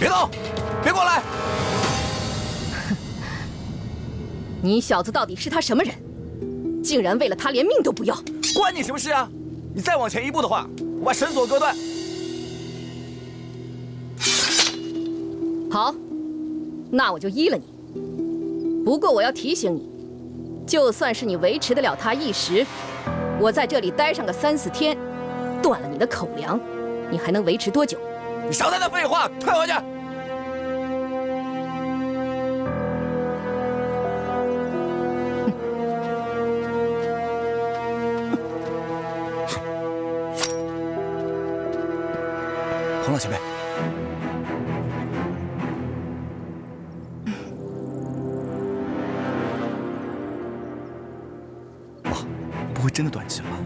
别动，别过来！你小子到底是他什么人？竟然为了他连命都不要！关你什么事啊？你再往前一步的话，我把绳索割断。好，那我就依了你。不过我要提醒你，就算是你维持得了他一时，我在这里待上个3、4天，断了你的口粮，你还能维持多久？你少在那废话，退回去！洪老前辈，哇，不会真的断气了吧？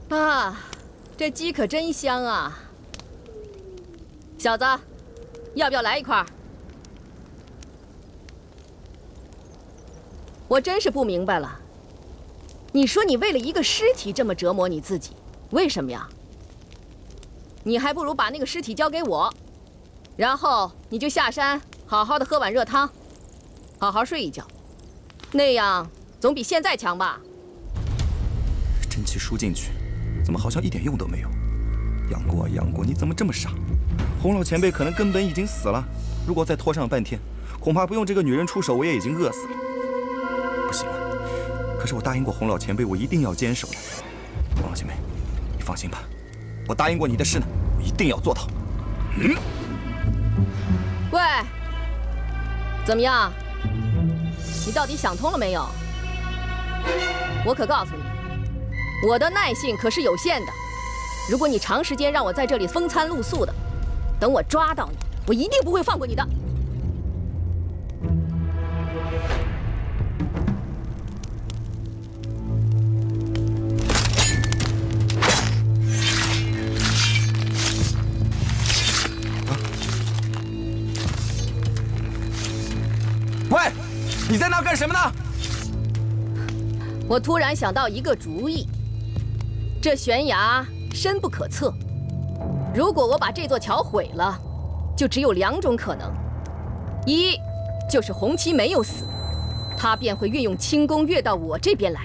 啊，这鸡可真香啊！小子，要不要来一块？我真是不明白了，你说你为了一个尸体这么折磨你自己，为什么呀？你还不如把那个尸体交给我，然后你就下山好好的喝碗热汤，好好睡一觉，那样总比现在强吧？真气输进去，怎么好像一点用都没有？杨过啊杨过，你怎么这么傻？洪老前辈可能根本已经死了，如果再拖上半天，恐怕不用这个女人出手，我也已经饿死了。不行啊！可是我答应过洪老前辈，我一定要坚守的。洪老前辈，你放心吧，我答应过你的事呢，我一定要做到。喂，怎么样？你到底想通了没有？我可告诉你，我的耐性可是有限的。如果你长时间让我在这里风餐露宿的，等我抓到你，我一定不会放过你的。喂，你在那干什么呢？我突然想到一个主意，这悬崖深不可测，如果我把这座桥毁了，就只有2种可能：一就是红旗没有死，他便会运用轻功越到我这边来，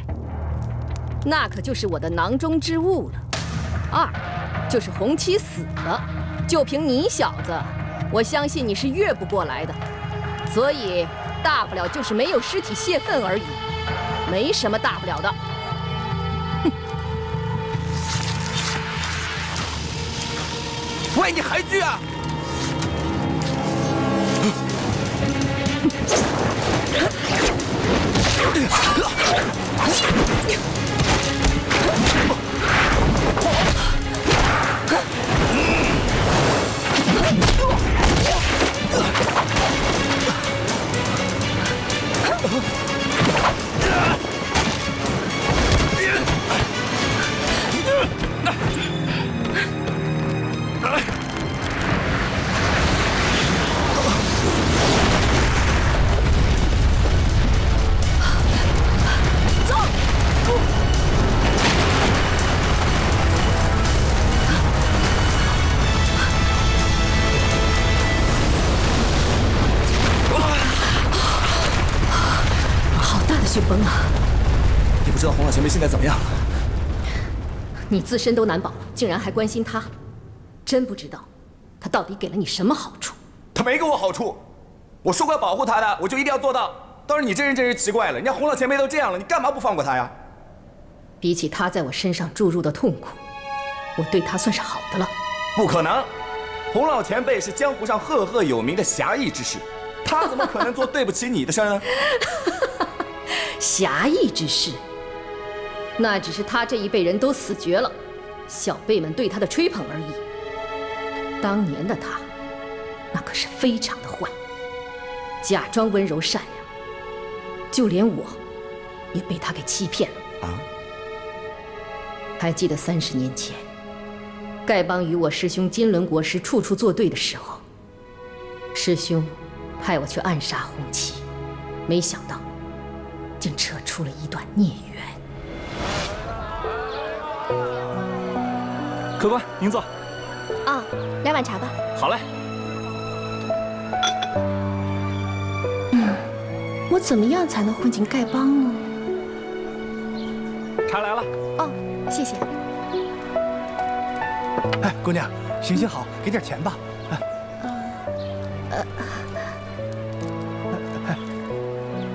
那可就是我的囊中之物了；二就是红旗死了，就凭你小子，我相信你是越不过来的，所以大不了就是没有尸体泄愤而已，没什么大不了的。喂，你还拒啊？雪崩啊！也不知道洪老前辈现在怎么样了。你自身都难保了，竟然还关心他，真不知道他到底给了你什么好处。他没给我好处，我说过要保护他的，我就一定要做到。倒是你这人真是奇怪了，人家洪老前辈都这样了，你干嘛不放过他呀？比起他在我身上注入的痛苦，我对他算是好的了。不可能，洪老前辈是江湖上赫赫有名的侠义之士，他怎么可能做对不起你的事呢？侠义之士，那只是他这一辈人都死绝了，小辈们对他的吹捧而已。当年的他，那可是非常的坏，假装温柔善良，就连我，也被他给欺骗了。啊？还记得30年前，丐帮与我师兄金轮国师处处作对的时候，师兄派我去暗杀红旗，没想到竟扯出了一段孽缘。客官，您坐。啊，2碗茶吧。好嘞。我怎么样才能混进丐帮呢？茶来了。哦，谢谢。哎，姑娘，行行好，给点钱吧。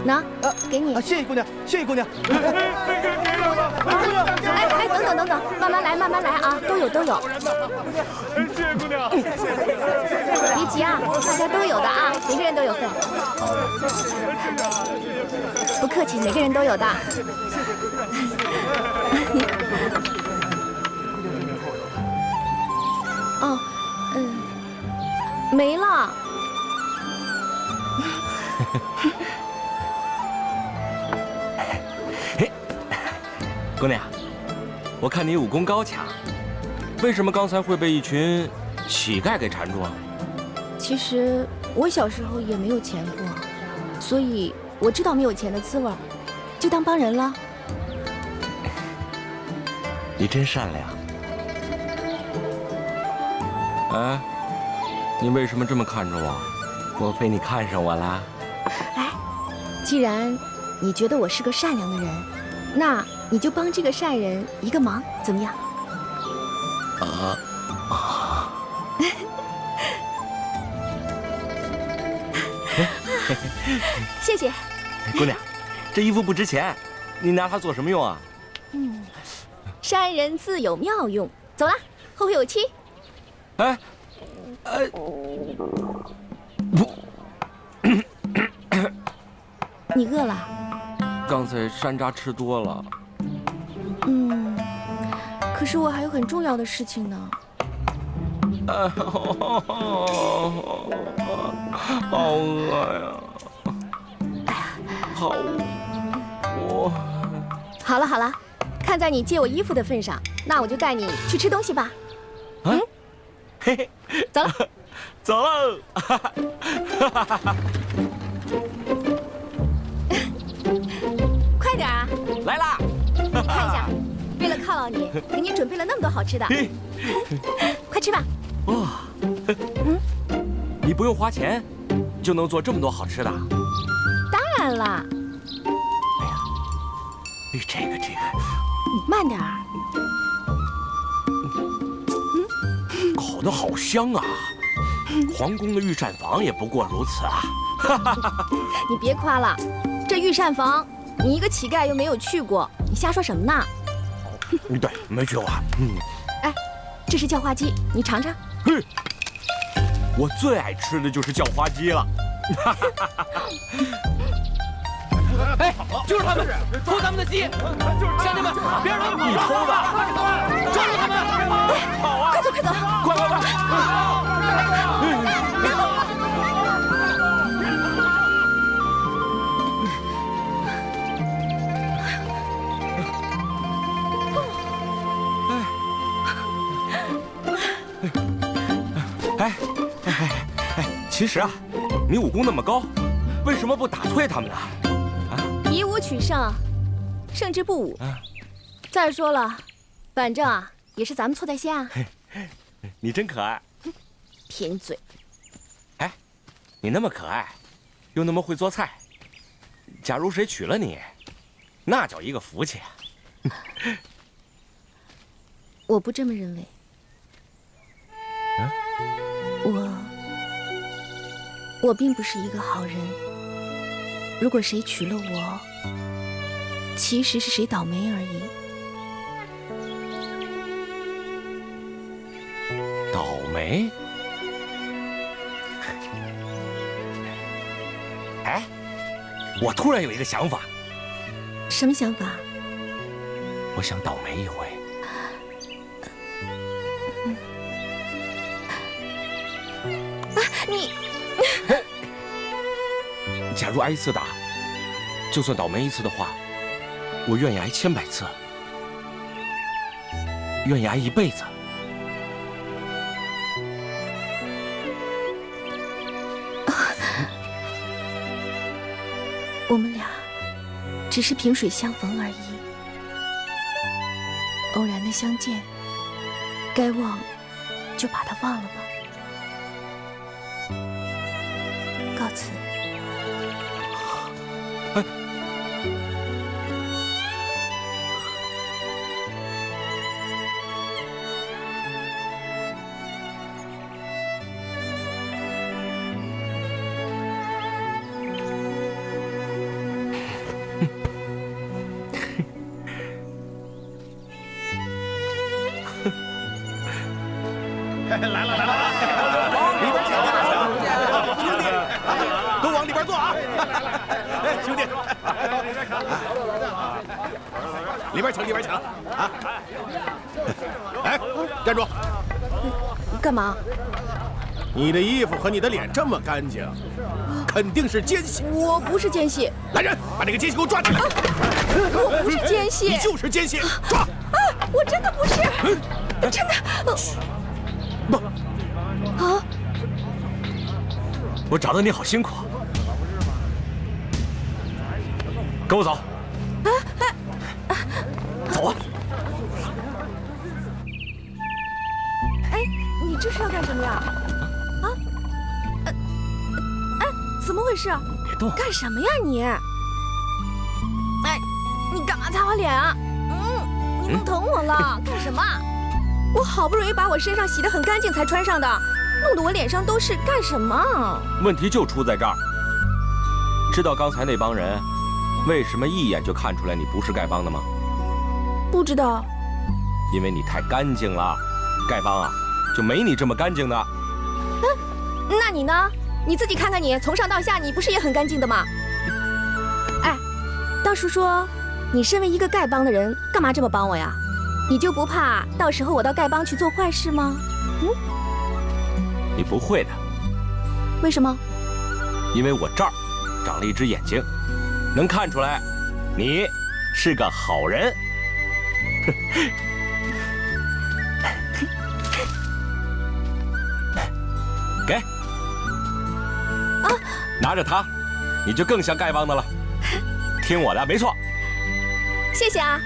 拿，给你。谢谢姑娘，谢谢姑娘。哎，等等，慢慢来啊，都有。谢谢姑娘。别急啊，大家都有的啊，每个人都有份。不客气，每个人都有的。哦，没了。姑娘，我看你武功高强，为什么刚才会被一群乞丐给缠住啊？其实我小时候也没有钱过，所以我知道没有钱的滋味，就当帮人了。你真善良。哎，你为什么这么看着我？莫非你看上我了？哎，既然你觉得我是个善良的人，那你就帮这个善人一个忙，怎么样？谢谢。姑娘，这衣服不值钱，你拿它做什么用啊？善人自有妙用。走了，后会有期。哎，不，你饿了？刚才山楂吃多了。可是我还有很重要的事情呢。好饿呀！好，好了，看在你借我衣服的份上，那我就带你去吃东西吧。嘿嘿，走了，走喽！快点啊！来啦！你看一下，为了犒劳你，给你准备了那么多好吃的，快吃吧。哇，你不用花钱就能做这么多好吃的？当然了。哎呀，这个，慢点儿。烤得好香啊！皇宫的御膳房也不过如此啊！你别夸了，这御膳房你一个乞丐又没有去过，你瞎说什么呢？对，没去过。哎，这是叫花鸡，你尝尝。我最爱吃的就是叫花鸡了。哎，就是他们偷咱们的鸡，乡亲们，别让他们跑了！你偷的，抓住他们！好啊！快走！快！其实啊，你武功那么高，为什么不打退他们呢？以武取胜，胜之不武。再说了，反正啊，也是咱们错在先啊。你真可爱。贫嘴。哎，你那么可爱，又那么会做菜，假如谁娶了你，那叫一个福气啊！我不这么认为。我并不是一个好人。如果谁娶了我，其实是谁倒霉而已。倒霉？哎，我突然有一个想法。什么想法？我想倒霉一回。你。假如挨一次打，就算倒霉一次的话，我愿意挨1000-100次。院衙一辈子。我们俩只是萍水相逢而已，偶然的相见，该忘就把它忘了吧。告辞。哎，都往里边坐啊！哎，兄弟，里边请，里边请啊！哎，站住！干嘛？你的衣服和你的脸这么干净，肯定是奸细。我不是奸细。来人，把这个奸细给我抓起来！我不是奸细。你就是奸细，抓！我真的不是，真的。不，啊！我找到你好辛苦，跟我走。走啊！哎，你这是要干什么呀？啊？哎，怎么回事？别动！干什么呀你？哎，你干嘛擦我脸啊？你弄疼我了，干什么？我好不容易把我身上洗得很干净才穿上的，弄得我脸上都是，干什么？问题就出在这儿。知道刚才那帮人为什么一眼就看出来你不是丐帮的吗？不知道。因为你太干净了，丐帮啊就没你这么干净的。那你呢？你自己看看你，从上到下你不是也很干净的吗？哎，道叔说，你身为一个丐帮的人，干嘛这么帮我呀？你就不怕到时候我到丐帮去做坏事吗？你不会的。为什么？因为我这儿长了一只眼睛，能看出来你是个好人。给，拿着它，你就更像丐帮的了。听我的，没错。谢谢啊。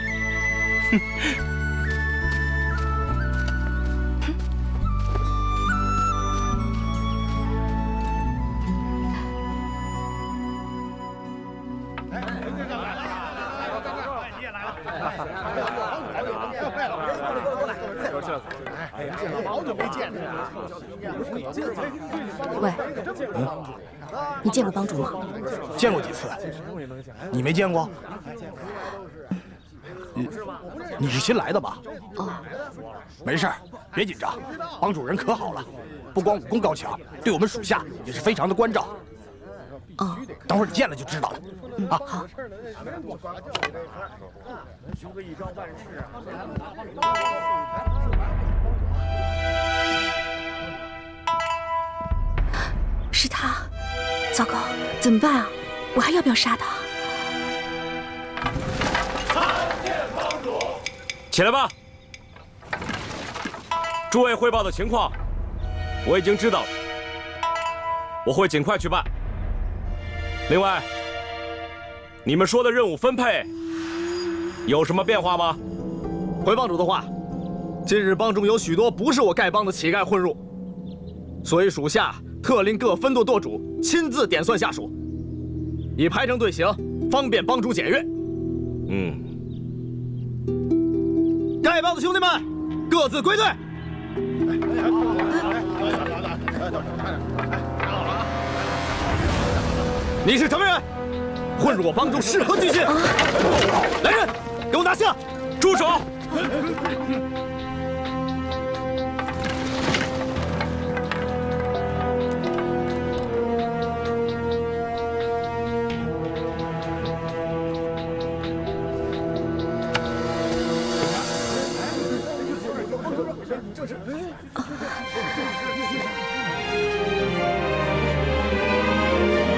喂，你见过帮主吗？见过几次，你没见过？你是新来的吧？哦，没事儿，别紧张。帮主人可好了，不光武功高强，对我们属下也是非常的关照。哦，等会儿你见了就知道了。啊，好。是他，糟糕，怎么办啊？我还要不要杀他？起来吧！诸位汇报的情况，我已经知道了，我会尽快去办。另外，你们说的任务分配有什么变化吗？回帮主的话，近日帮中有许多不是我丐帮的乞丐混入，所以属下特令各分舵舵主亲自点算下属，以排成队形，方便帮主检阅。丐帮的兄弟们，各自归队。你是什么人？混入我帮中是何居心？来人，给我拿下！住手！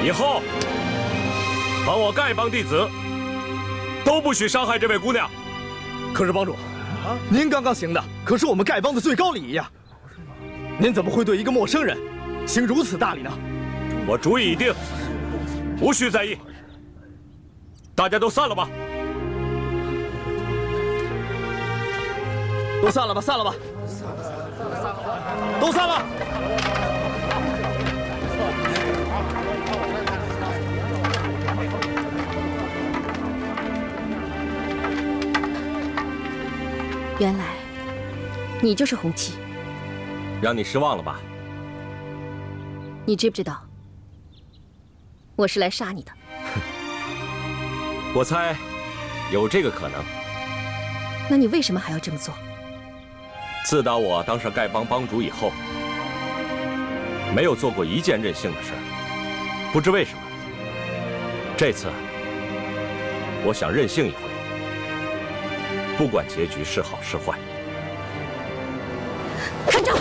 以后，凡我丐帮弟子，都不许伤害这位姑娘。可是帮主，您刚刚行的可是我们丐帮的最高礼仪呀！您怎么会对一个陌生人行如此大礼呢？我主意已定，无需在意。大家都散了吧。都散了吧，散了吧，都散了。原来你就是红旗，让你失望了吧？你知不知道我是来杀你的？我猜有这个可能。那你为什么还要这么做？自打我当上丐帮帮主以后，没有做过一件任性的事儿。不知为什么，这次我想任性一回，不管结局是好是坏。看招！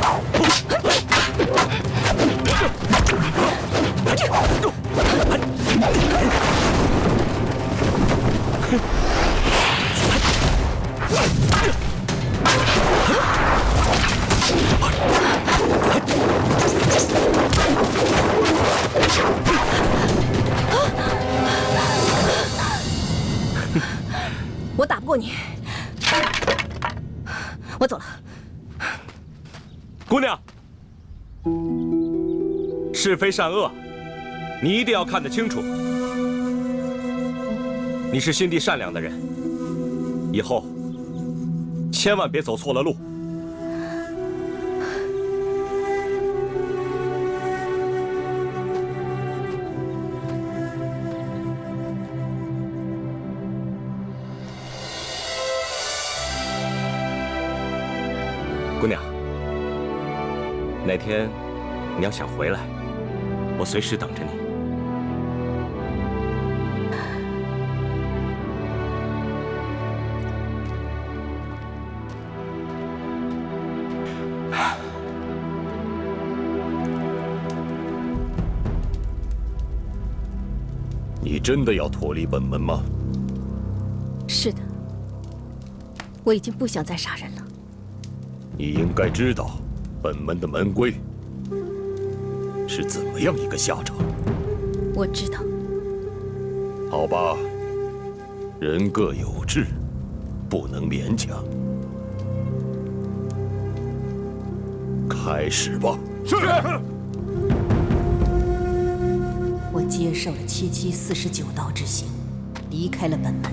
我打不过你，我走了。姑娘，是非善恶，你一定要看得清楚。你是心地善良的人，以后千万别走错了路。姑娘，哪天你要想回来，我随时等着你。你真的要脱离本门吗？是的，我已经不想再杀人了。你应该知道，本门的门规是怎么样一个下场。我知道。好吧，人各有志，不能勉强。开始吧。是。我接受了7749刀之刑，离开了本门，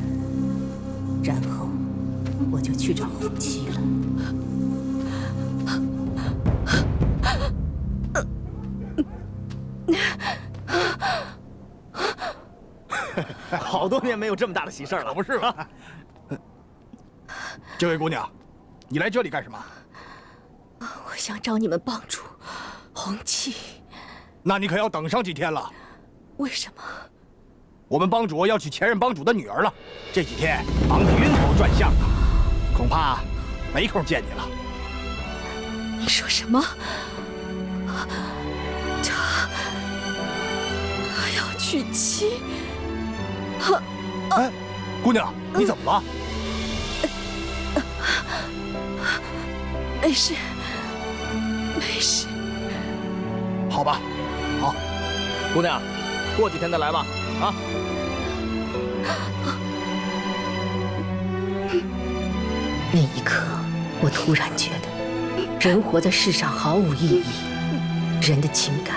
然后我就去找红旗了。好多年没有这么大的喜事了，不是吗？这位姑娘，你来这里干什么？我想找你们帮主红旗。那你可要等上几天了。为什么？我们帮主要娶前任帮主的女儿了，这几天忙得晕头转向的，恐怕没空见你了。你说什么？他要娶妻？哎，姑娘，你怎么了？没事，没事。好吧，好，姑娘，过几天再来吧，啊。那一刻，我突然觉得，人活在世上毫无意义，人的情感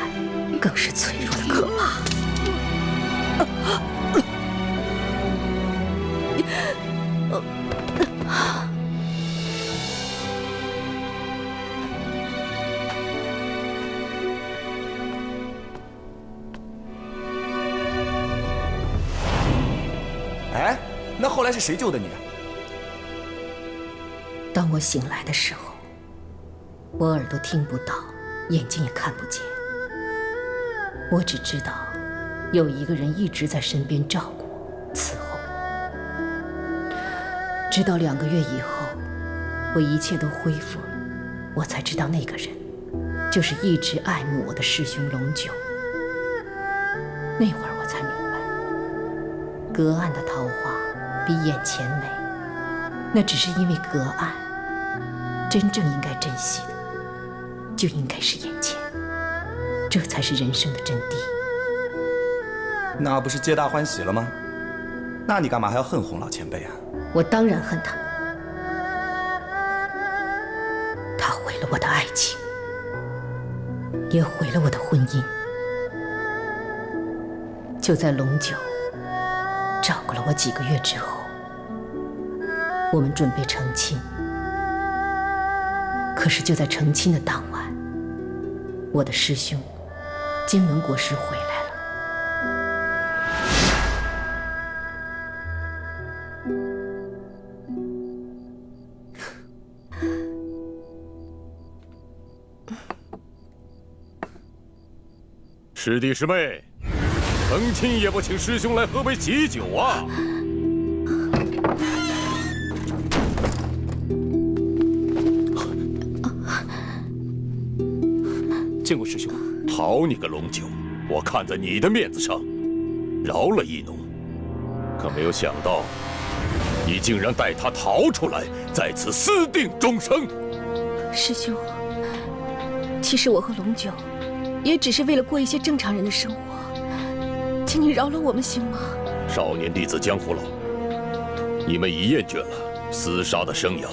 更是脆弱的可怕。哎，那后来是谁救的你？当我醒来的时候，我耳朵听不到，眼睛也看不见。我只知道，有一个人一直在身边照顾、伺候。直到2个月以后，我一切都恢复了，我才知道那个人，就是一直爱慕我的师兄龙九。那会儿我才明白，隔岸的桃花比眼前美。那只是因为隔岸。真正应该珍惜的，就应该是眼前，这才是人生的真谛。那不是皆大欢喜了吗？那你干嘛还要恨洪老前辈啊？我当然恨他，他毁了我的爱情，也毁了我的婚姻。就在龙九照顾了我几个月之后，我们准备成亲。可是就在成亲的当晚，我的师兄金轮国师回来了。师弟师妹，成亲也不请师兄来喝杯喜酒啊！见过师兄。好你个龙九，我看在你的面子上，饶了一农，可没有想到，你竟然带他逃出来，在此私定终生。师兄，其实我和龙九也只是为了过一些正常人的生活，请你饶了我们行吗？少年弟子江湖老，你们已厌倦了厮杀的生涯，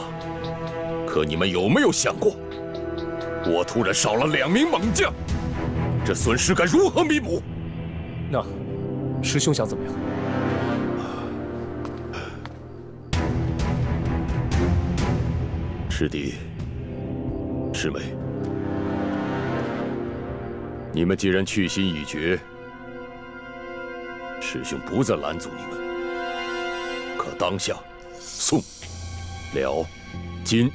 可你们有没有想过，我突然少了2名猛将，这损失该如何弥补？那师兄想怎么样？师弟师妹，你们既然去心已决，师兄不再拦阻你们。可当下，宋、辽、金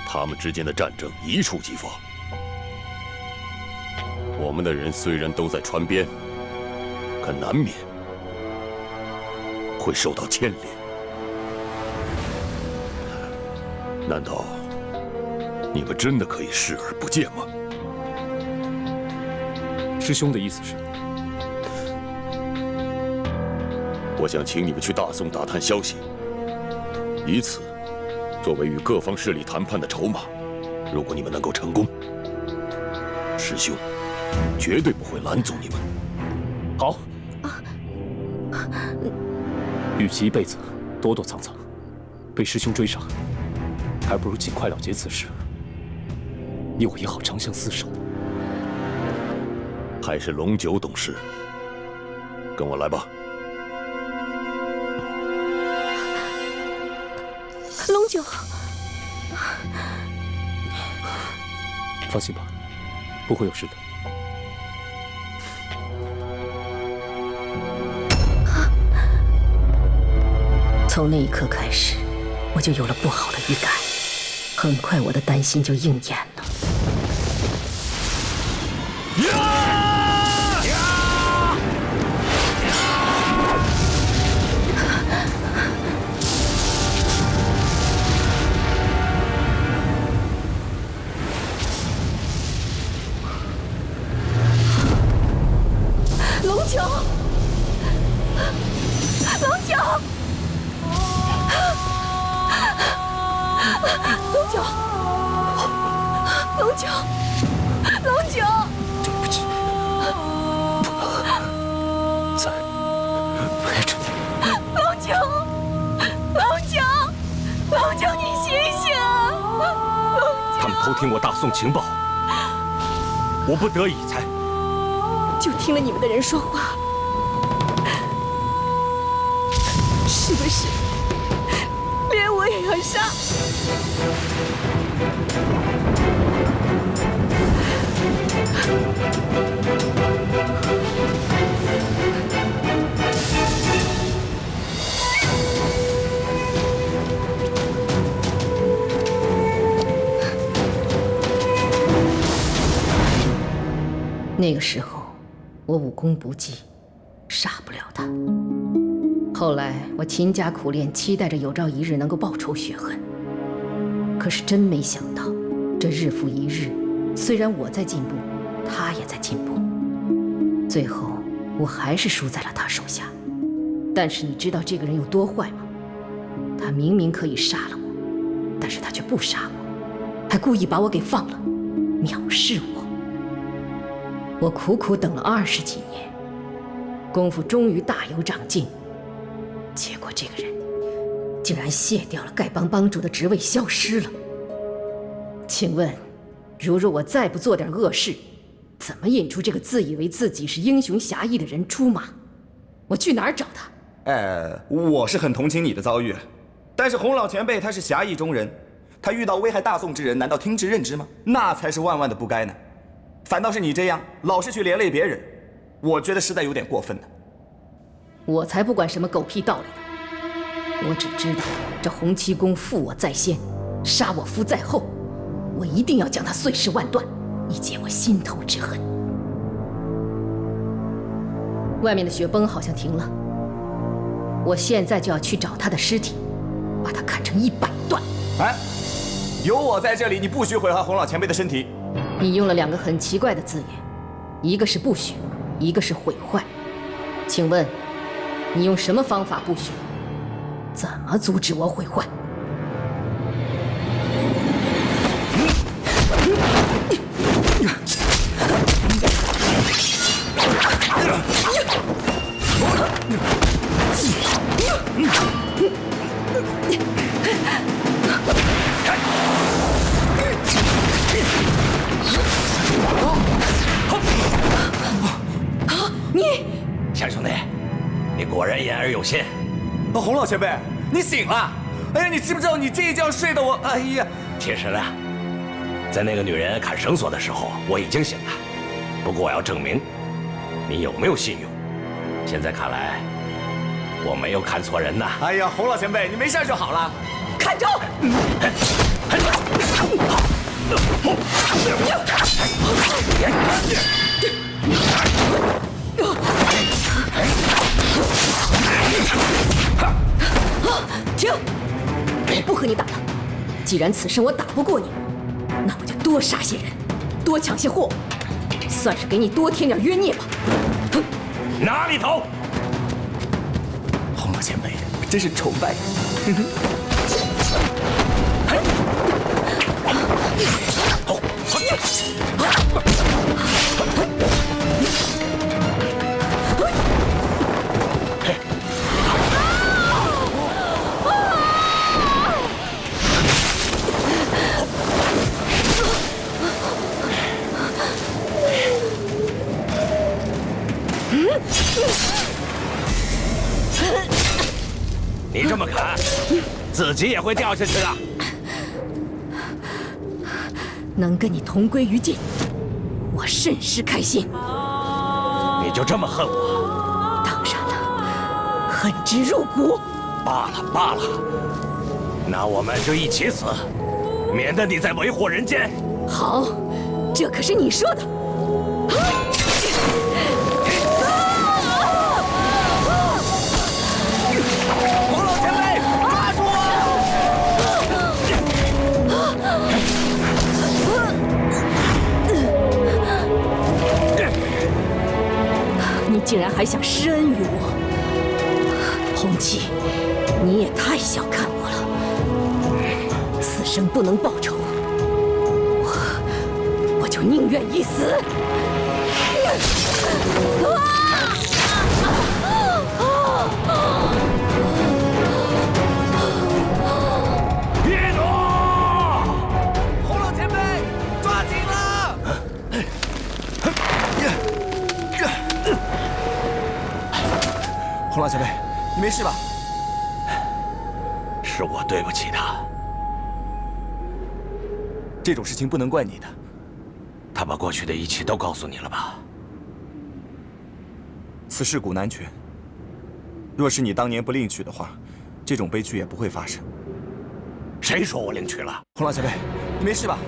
他们之间的战争一触即发。我们的人虽然都在川边，可难免会受到牵连。难道你们真的可以视而不见吗？师兄的意思是？我想请你们去大宋打探消息，以此作为与各方势力谈判的筹码。如果你们能够成功，师兄绝对不会拦阻你们。好。与其一辈子躲躲藏藏，被师兄追上，还不如尽快了结此事。你我也好长相厮守。还是龙九懂事，跟我来吧。龙九，放心吧，不会有事的。从那一刻开始，我就有了不好的预感。很快，我的担心就应验了。龙九，龙九，龙九，龙九，龙九，对不起，再别这样。龙九，龙九，龙九，你醒醒！他们偷听我大宋情报，我不得已才。就听了你们的人说话，是不是连我也要杀？那个时候，我武功不济，杀不了他。后来我勤加苦练，期待着有朝一日能够报仇雪恨。可是真没想到，这日复一日，虽然我在进步，他也在进步，最后我还是输在了他手下。但是你知道这个人有多坏吗？他明明可以杀了我，但是他却不杀我，还故意把我给放了，藐视我。我苦苦等了20几年，功夫终于大有长进，结果这个人竟然卸掉了丐帮帮主的职位，消失了。请问，如若我再不做点恶事，怎么引出这个自以为自己是英雄侠义的人出马？我去哪儿找他？我是很同情你的遭遇，但是洪老前辈他是侠义中人，他遇到危害大宋之人，难道听之任之吗？那才是万万的不该呢。反倒是你这样老是去连累别人，我觉得实在有点过分的。我才不管什么狗屁道理呢！我只知道这洪七公负我在先，杀我夫在后，我一定要将他碎尸万段，以解我心头之恨。外面的雪崩好像停了，我现在就要去找他的尸体，把他砍成100段。哎，有我在这里，你不许毁坏洪老前辈的身体。你用了2个很奇怪的字眼，一个是不许，一个是毁坏。请问，你用什么方法不许？怎么阻止我毁坏？钱兄弟，你果然言而有信。洪老前辈，你醒了！哎呀，你知不知道你这一觉睡得我……哎呀！其实呢，在那个女人砍绳索的时候，我已经醒了。不过我要证明你有没有信用。现在看来，我没有看错人呐。哎呀，洪老前辈，你没事就好了。看着！停！我不和你打了。既然此生我打不过你，那我就多杀些人，多抢些货，算是给你多添点冤孽吧。哼！哪里头？洪老前辈，真是崇拜你。你这么砍，自己也会掉下去的。能跟你同归于尽，我甚是开心。你就这么恨我？当然了，恨之入骨。罢了罢了，那我们就一起死，免得你再为祸人间。好，这可是你说的。洪老前辈，抓住我！你竟然还想施恩于我，洪七，你也太小看我了。此生不能报仇，我就宁愿一死。别躲！洪老前辈，抓紧了！洪老前辈，你没事吧？是我对不起他。这种事情不能怪你的。他把过去的一切都告诉你了吧？此事古难全。若是你当年不另娶的话，这种悲剧也不会发生。谁说我另娶了？洪老前辈，你没事吧？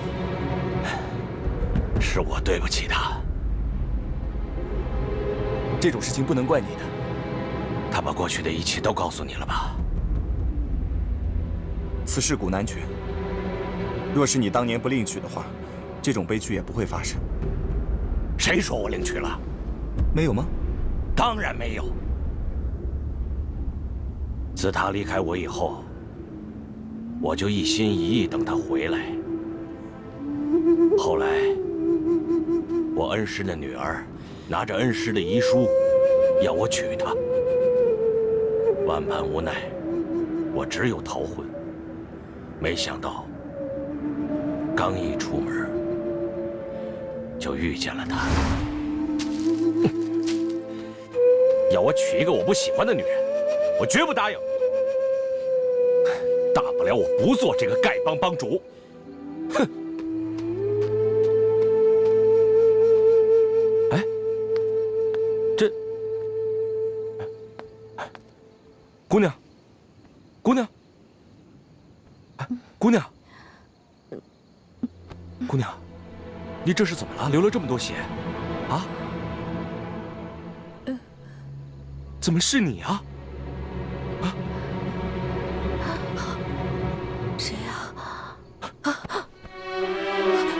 是我对不起他。这种事情不能怪你的。他把过去的一切都告诉你了吧？此事古难全。若是你当年不另娶的话，这种悲剧也不会发生。谁说我另娶了？没有吗？当然没有。自他离开我以后，我就一心一意等他回来。后来，我恩师的女儿拿着恩师的遗书，要我娶她。万般无奈，我只有逃婚。没想到，刚一出门，就遇见了她。要我娶一个我不喜欢的女人，我绝不答应。大不了我不做这个丐帮帮主。哼！哎，这姑娘，姑娘，姑娘，姑娘，你这是怎么了？流了这么多血，啊？怎么是你啊？啊？谁呀？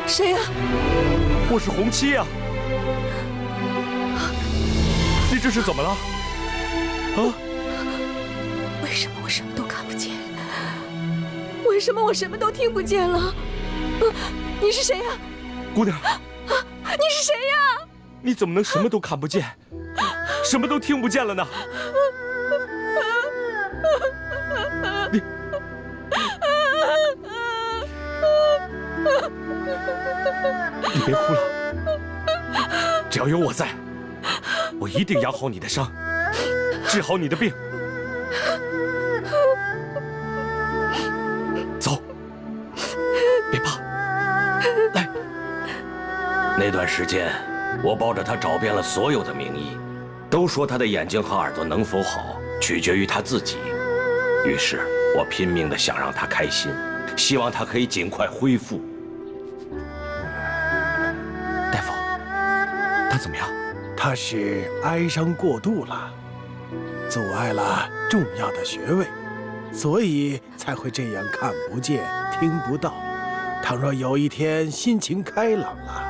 谁呀？我是红七呀！你这是怎么了？啊？为什么我什么都看不见？为什么我什么都听不见了？你是谁呀？姑娘，你是谁呀？你怎么能什么都看不见，什么都听不见了呢？你别哭了，只要有我在，我一定养好你的伤，治好你的病。走，别怕，来。那段时间，我抱着他找遍了所有的名医，都说他的眼睛和耳朵能否好，取决于他自己。于是我拼命地想让他开心，希望他可以尽快恢复。大夫，他怎么样？他是哀伤过度了，阻碍了重要的穴位，所以才会这样看不见、听不到。倘若有一天心情开朗了，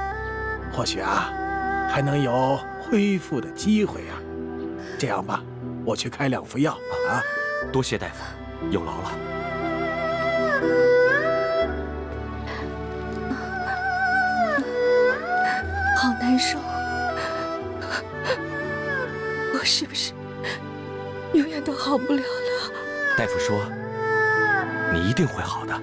或许还能有恢复的机会啊。这样吧，我去开2副药啊。多谢大夫，有劳了。好难受，我是不是永远都好不了了？大夫说，你一定会好的。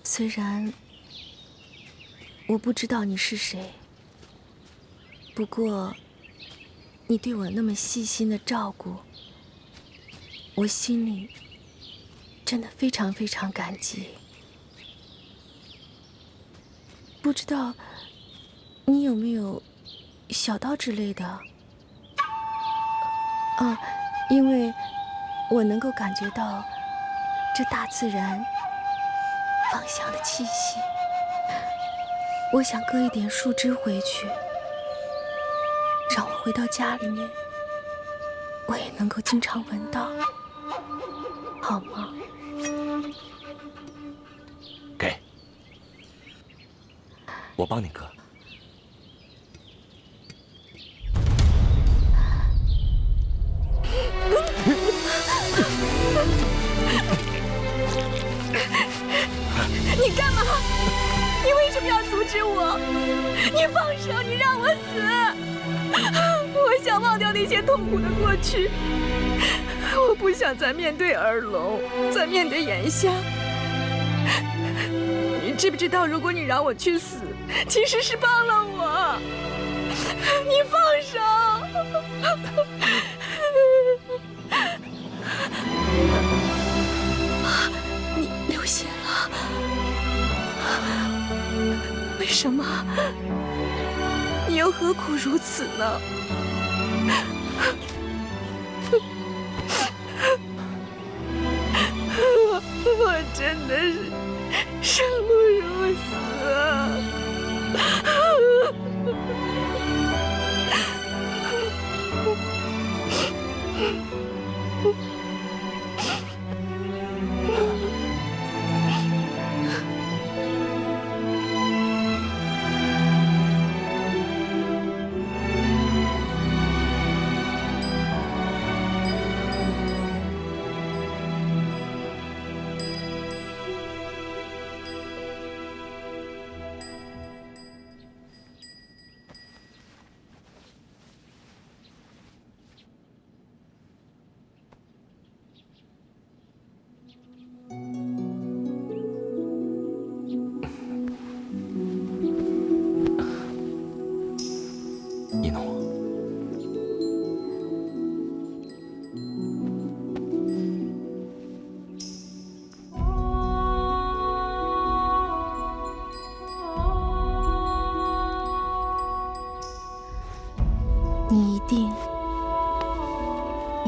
虽然我不知道你是谁，不过你对我那么细心的照顾，我心里真的非常非常感激。不知道你有没有小刀之类的？啊，因为我能够感觉到这大自然芳香的气息，我想割一点树枝回去，让我回到家里面，我也能够经常闻到，好吗？给，我帮你割。你干嘛？你为什么要阻止我？你放手！你让我死！我想忘掉那些痛苦的过去，我不想再面对耳聋，再面对眼瞎。你知不知道，如果你让我去死，其实是帮了我。你放手！你流血了。为什么？你又何苦如此呢？我真的是生不如死。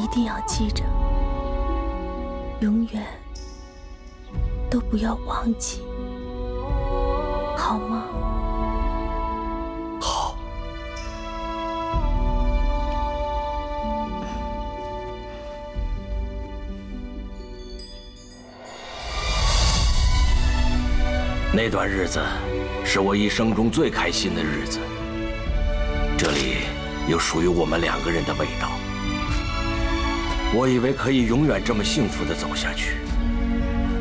一定要记着，永远都不要忘记，好吗？好。那段日子是我一生中最开心的日子，这里有属于我们2个人的味道。我以为可以永远这么幸福地走下去，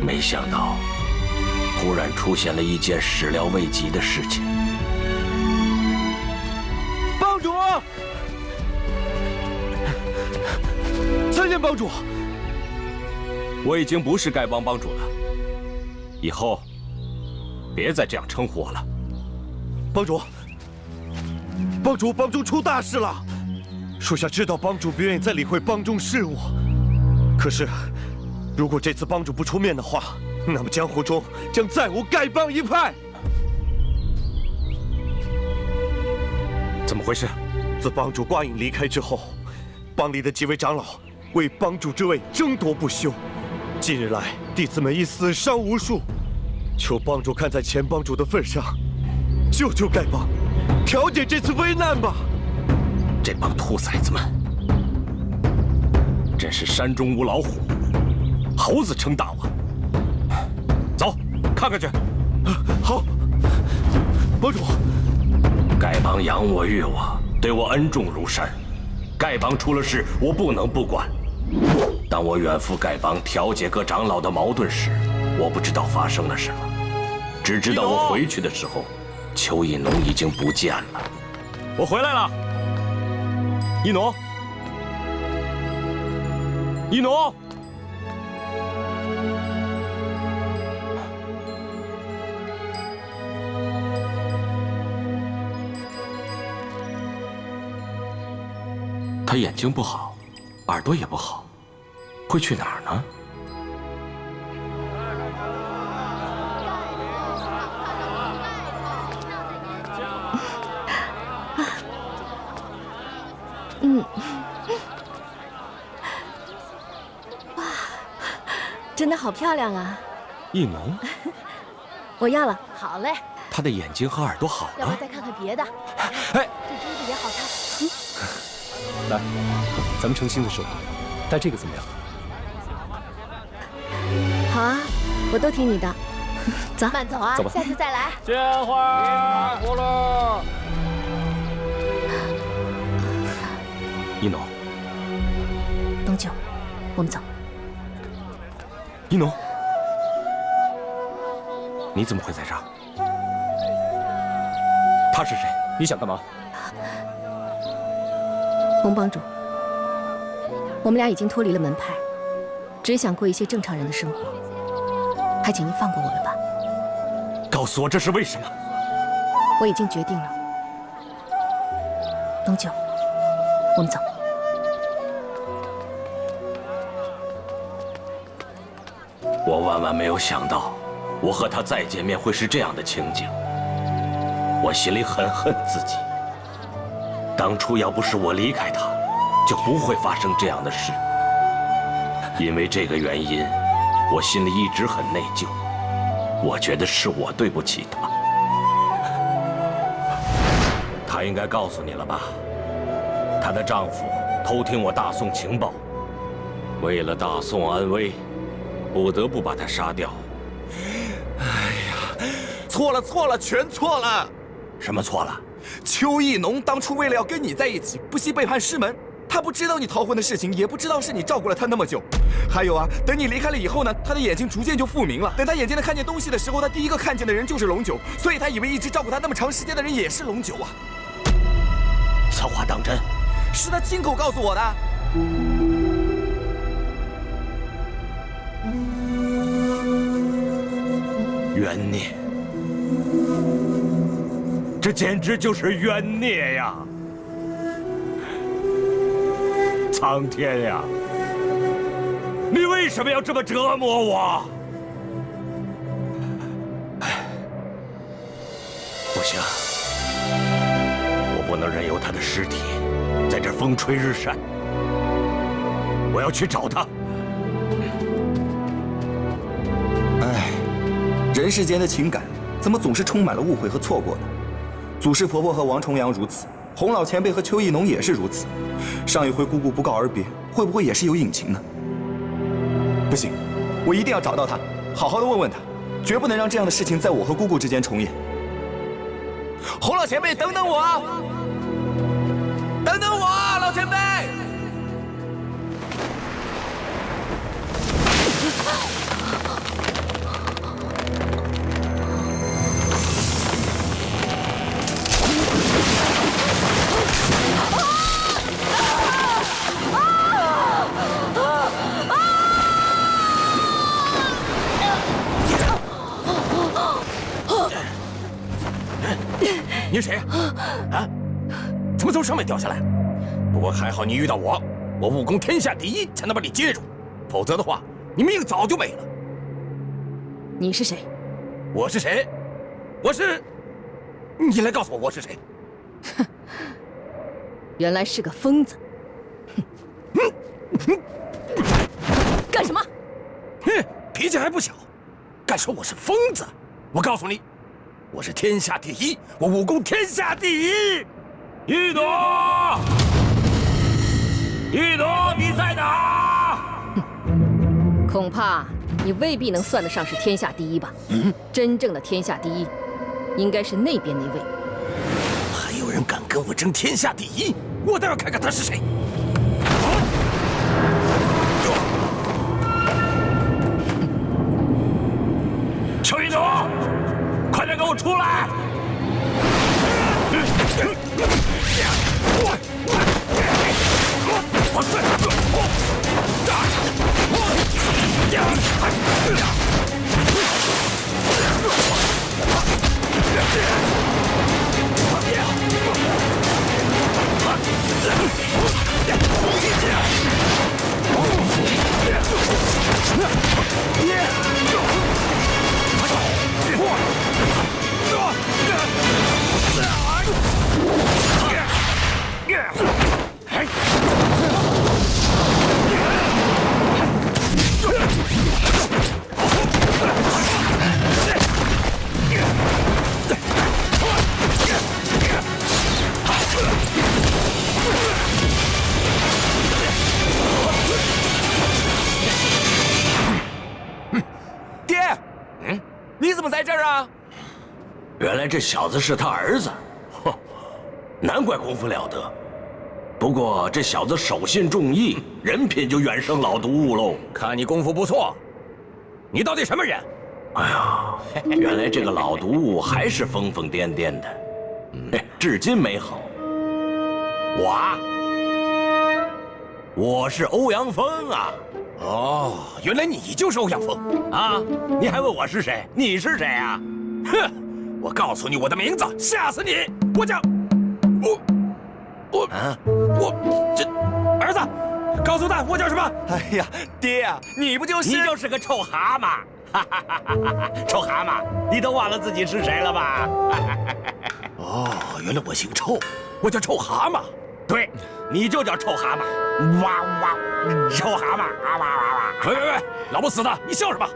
没想到忽然出现了一件始料未及的事情。帮主，参见帮主。我已经不是丐帮帮主了，以后别再这样称呼我了。帮主，帮主出大事了！属下知道帮主不愿意再理会帮中事务，可是如果这次帮主不出面的话，那么江湖中将再无丐帮一派。怎么回事？自帮主挂影离开之后，帮里的几位长老为帮主之位争夺不休。近日来，弟子们已死伤无数，求帮主看在前帮主的份上，救救丐帮，调解这次危难吧。这帮兔崽子们，真是山中无老虎，猴子称大王。走，看看去。好，帮主。丐帮养我育我，对我恩重如山。丐帮出了事，我不能不管。当我远赴丐帮调解各长老的矛盾时，我不知道发生了什么，只知道我回去的时候，邱一农已经不见了。我回来了，一农，一农。他眼睛不好，耳朵也不好，会去哪儿呢？哇，真的好漂亮啊！一农，我要了。好嘞，他的眼睛和耳朵好了。要不要再看看别的？哎，这珠子也好看。来，咱们诚心的说，戴这个怎么样？好啊，我都听你的。走，慢走啊，走吧下次再来。鲜花活了。一农，东九，我们走。一农，你怎么会在这儿？他是谁？你想干嘛？洪帮主，我们俩已经脱离了门派，只想过一些正常人的生活，还请您放过我们吧。告诉我这是为什么？我已经决定了。东九，我们走。我万万没有想到，我和他再见面会是这样的情景。我心里很恨自己。当初要不是我离开他，就不会发生这样的事。因为这个原因，我心里一直很内疚。我觉得是我对不起他。他应该告诉你了吧？她的丈夫偷听我大宋情报，为了大宋安危，不得不把她杀掉。错了，全错了！什么错了？邱义农当初为了要跟你在一起，不惜背叛师门。他不知道你逃婚的事情，也不知道是你照顾了他那么久。还有啊，等你离开了以后呢，他的眼睛逐渐就复明了。等他眼睛能看见东西的时候，他第一个看见的人就是龙九，所以他以为一直照顾他那么长时间的人也是龙九啊。此话当真？是他亲口告诉我的。冤孽，这简直就是冤孽呀！苍天呀，你为什么要这么折磨我？不行，我不能任由他的尸体在这风吹日晒。我要去找他。唉，人世间的情感怎么总是充满了误会和错过呢？祖师婆婆和王重阳如此，洪老前辈和邱义农也是如此。上一回姑姑不告而别，会不会也是有隐情呢？不行，我一定要找到他，好好的问问他，绝不能让这样的事情在我和姑姑之间重演。洪老前辈，等等我！等等我，老前辈！你是谁呀？啊？怎么从上面掉下来？不过还好你遇到我，我武功天下第一，才能把你接住，否则的话，你命早就没了。你是谁？我是谁？我是……你来告诉我是谁？哼，原来是个疯子。干什么？哼，脾气还不小，敢说我是疯子？我告诉你。我是天下第一，我武功天下第一。一朵，一朵，你在哪？恐怕你未必能算得上是天下第一吧？真正的天下第一，应该是那边那位。还有人敢跟我争天下第一？我倒要看看他是谁。邱一朵。快点给我出来！你怎么在这儿啊？原来这小子是他儿子，哼，难怪功夫了得。不过这小子守信重义，人品就远胜老毒物喽。看你功夫不错，你到底什么人？哎呀，原来这个老毒物还是疯疯癫癫的，至今没好。我是欧阳锋啊。哦，原来你就是欧阳锋啊！你还问我是谁？你是谁啊？哼！我告诉你我的名字，吓死你！我叫这儿子，告诉他我叫什么？哎呀，爹呀，你不就是？你就是个臭蛤蟆！臭蛤蟆，你都忘了自己是谁了吧？哦，原来我姓臭，我叫臭蛤蟆。对，你就叫臭蛤蟆。哇哇，臭蛤蟆啊哇哇哇！喂，老不死的，你笑什么？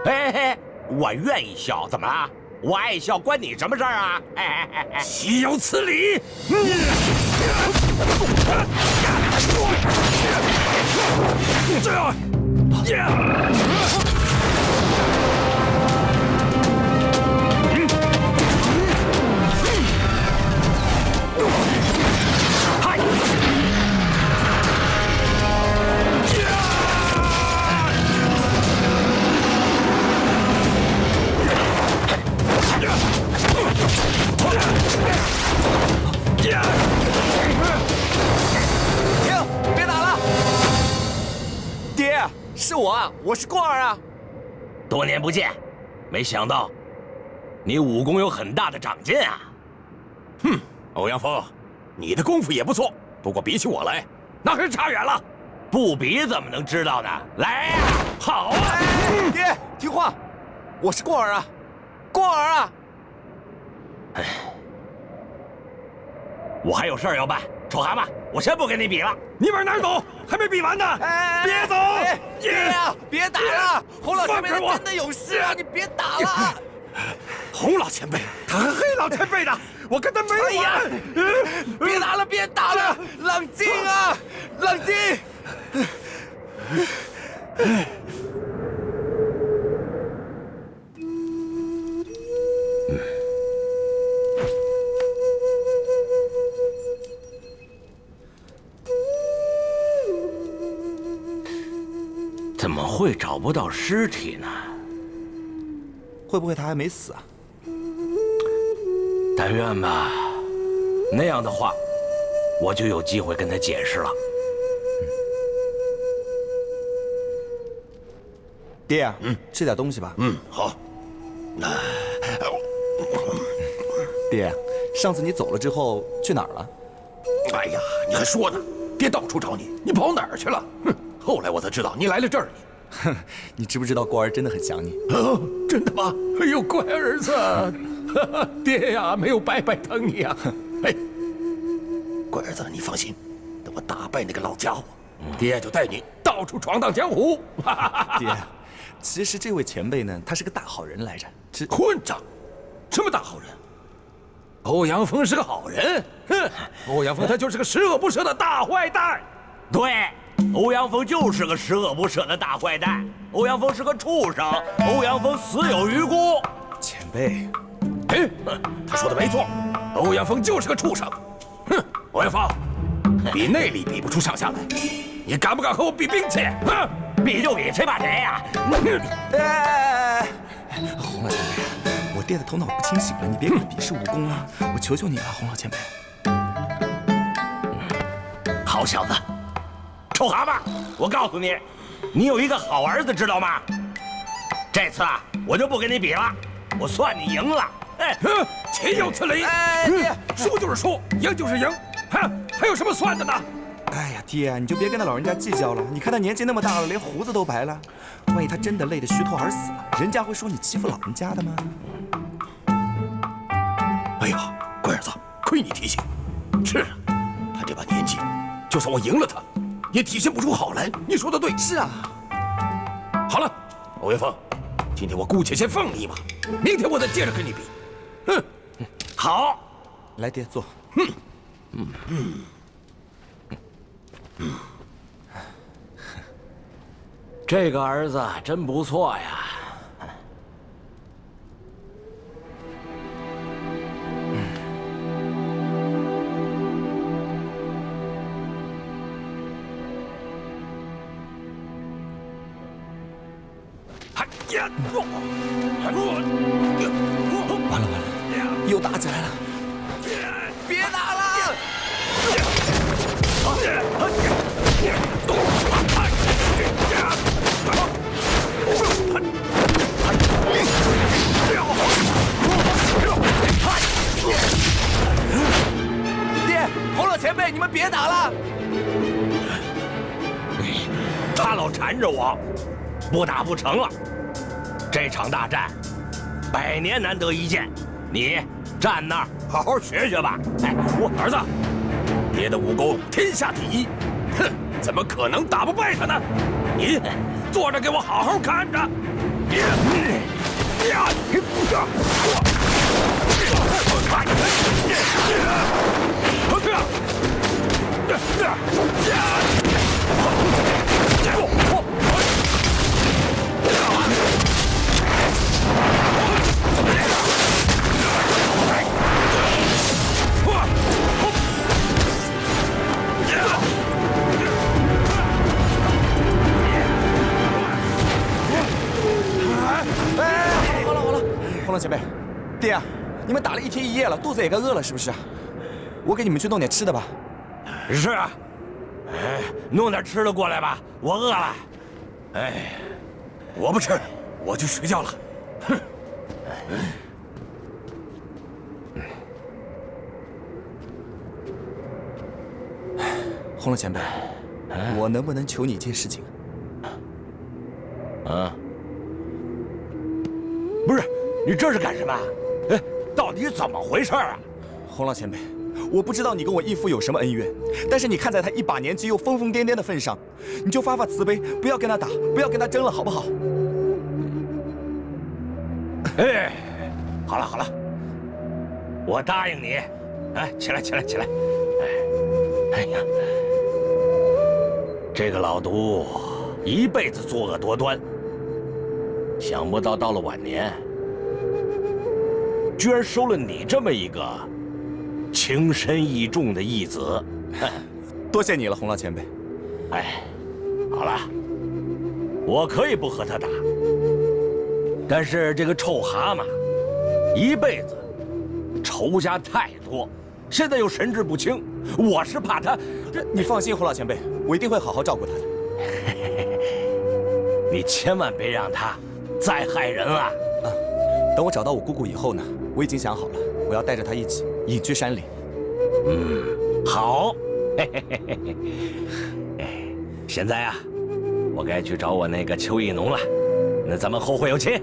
哎，我愿意笑，怎么了？我爱笑关你什么事儿啊？岂有此理！停！别打了！爹，是我啊，我是过儿啊。多年不见，没想到你武功有很大的长进啊！哼，欧阳锋，你的功夫也不错，不过比起我来，那可是差远了。不比怎么能知道呢？来呀，好啊！爹，听话，我是过儿啊，过儿啊。哎，我还有事儿要办，臭蛤蟆，我先不跟你比了。你往哪儿走？还没比完呢！别走！爹呀，别打了！洪老前辈真的有事啊，你别打了！洪老前辈，他还黑老前辈呢，我跟他没完！别打了，别打了，冷静啊，冷静！怎么会找不到尸体呢？会不会他还没死啊？但愿吧，那样的话，我就有机会跟他解释了。爹呀，吃点东西吧。好。爹，上次你走了之后去哪儿了？哎呀，你还说呢？爹到处找你，你跑哪儿去了？哼！后来我才知道你来了这儿。哼，你知不知道官儿真的很想你？真的吗？哎呦，乖儿子，爹呀，没有白白疼你呀。哎，乖儿子，你放心，等我打败那个老家伙，爹就带你到处闯荡江湖。爹，其实这位前辈呢，他是个大好人来着。混账！什么大好人？欧阳锋是个好人。哼，欧阳锋他就是个十恶不赦的大坏蛋。对，欧阳锋就是个十恶不赦的大坏蛋。欧阳锋是个畜生，欧阳锋死有余辜。前辈，哎，他说的没错，欧阳锋就是个畜生。哼，欧阳锋，比内力比不出上下来，你敢不敢和我比兵器？比就比，谁怕谁呀？洪老前辈，我爹的头脑不清醒了，你别跟他比试武功了，我求求你了，洪老前辈。好小子，臭蛤蟆，我告诉你，你有一个好儿子，知道吗？这次啊，我就不跟你比了，我算你赢了。哎，岂有此理！输就是输，赢就是赢，还有什么算的呢？哎呀，爹，你就别跟他老人家计较了。你看他年纪那么大了，连胡子都白了，万一他真的累得虚脱而死了，人家会说你欺负老人家的吗？哎呀，乖儿子，亏你提醒。是啊，他这把年纪，就算我赢了他，也体现不出好来。你说的对。是啊。好了，欧阳锋，今天我姑且先放你一马，明天我再接着跟你比。好，来，爹坐。这个儿子真不错呀。完了完了，又打起来了！别打了！爹，洪老前辈，你们别打了！他老缠着我，不打不成了。这场大战，100年难得一见，你站那儿好好学学吧。哎，我儿子，爹的武功天下第一，哼，怎么可能打不败他呢？你坐着给我好好看着。洪老前辈，爹啊，你们打了1天1夜了，肚子也该饿了，是不是？我给你们去弄点吃的吧。是啊，哎，弄点吃的过来吧，我饿了。哎，我不吃，我去睡觉了。哼。洪老前辈，我能不能求你一件事情？不是，你这是干什么？哎，到底怎么回事啊？洪老前辈，我不知道你跟我义父有什么恩怨，但是你看在他一把年纪又疯疯癫癫的份上，你就发发慈悲，不要跟他打，不要跟他争了，好不好？哎，好了好了，我答应你。哎，起来起来起来！哎呀，这个老毒一辈子作恶多端，想不到到了晚年，居然收了你这么一个情深义重的义子。多谢你了，洪老前辈。哎，好了，我可以不和他打，但是这个臭蛤蟆一辈子仇家太多，现在又神志不清，我是怕他。你放心，洪老前辈，我一定会好好照顾他的。你千万别让他再害人了。啊，等我找到我姑姑以后呢，我已经想好了，我要带着她一起隐居山里。好。现在啊，我该去找我那个邱义农了。那咱们后会有期。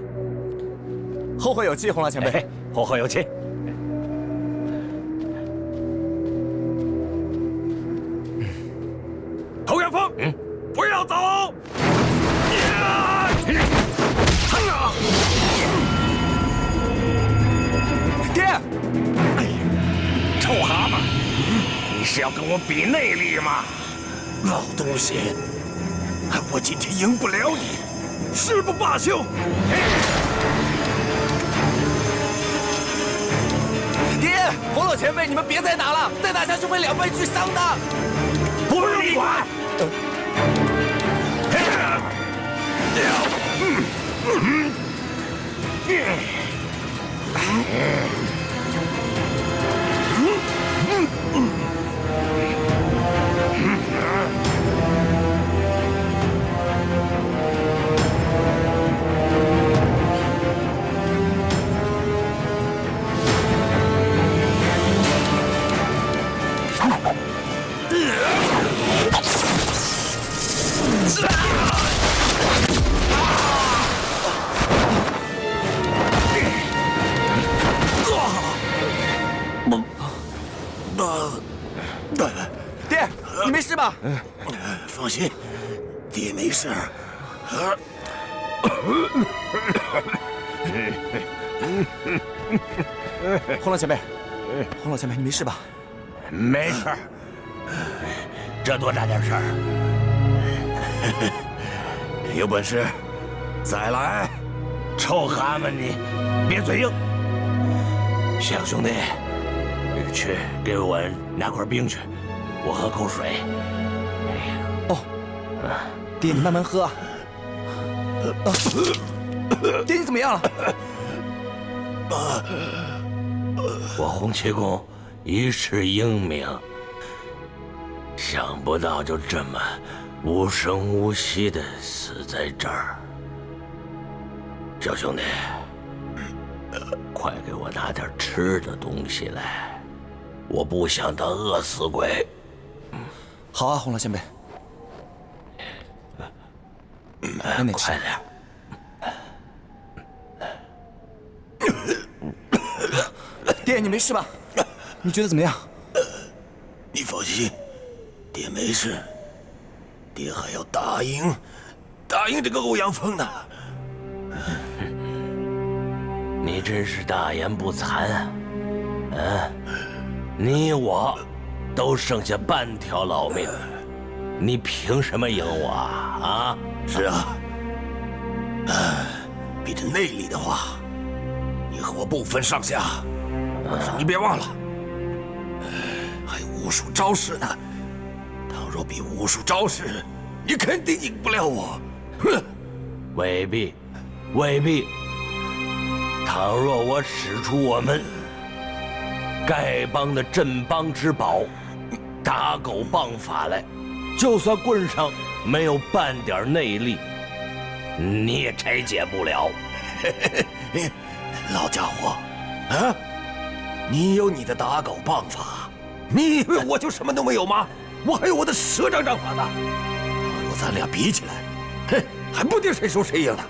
后会有期，洪老前辈。后会有期。侯元丰，不要走！爹！臭蛤蟆，你是要跟我比内力吗？老东西，我今天赢不了你，誓不罢休！爹，洪老前辈，你们别再打了，再打下去会两败俱伤的。不用你管。爹，你没事吧？放心，爹没事。洪老前辈，洪老前辈，你没事吧？没事儿，这多大点事儿？有本事再来！臭蛤蟆，你别嘴硬。小兄弟，去给我拿块冰去，我喝口水。哦，爹，你慢慢喝啊。爹，你怎么样了？我洪七公一世英名，想不到就这么无声无息的死在这儿。小兄弟，快给我拿点吃的东西来，我不想当饿死鬼。好啊，洪老前辈。快点。爹，你没事吧？你觉得怎么样？你放心，爹没事。爹还要答应这个欧阳锋呢。你真是大言不惭啊！你我都剩下半条老命，你凭什么赢我啊？是啊，比这内力的话，你和我不分上下。可是你别忘了，还有武术招式呢。倘若比武术招式，你肯定赢不了我。哼，未必，未必。倘若我使出我们丐帮的镇帮之宝打狗棒法来，就算棍上没有半点内力，你也拆解不了。老家伙，啊，你有你的打狗棒法，你以为我就什么都没有吗？我还有我的蛇掌掌法呢。倘若咱俩比起来，哼，还不定谁输谁赢呢。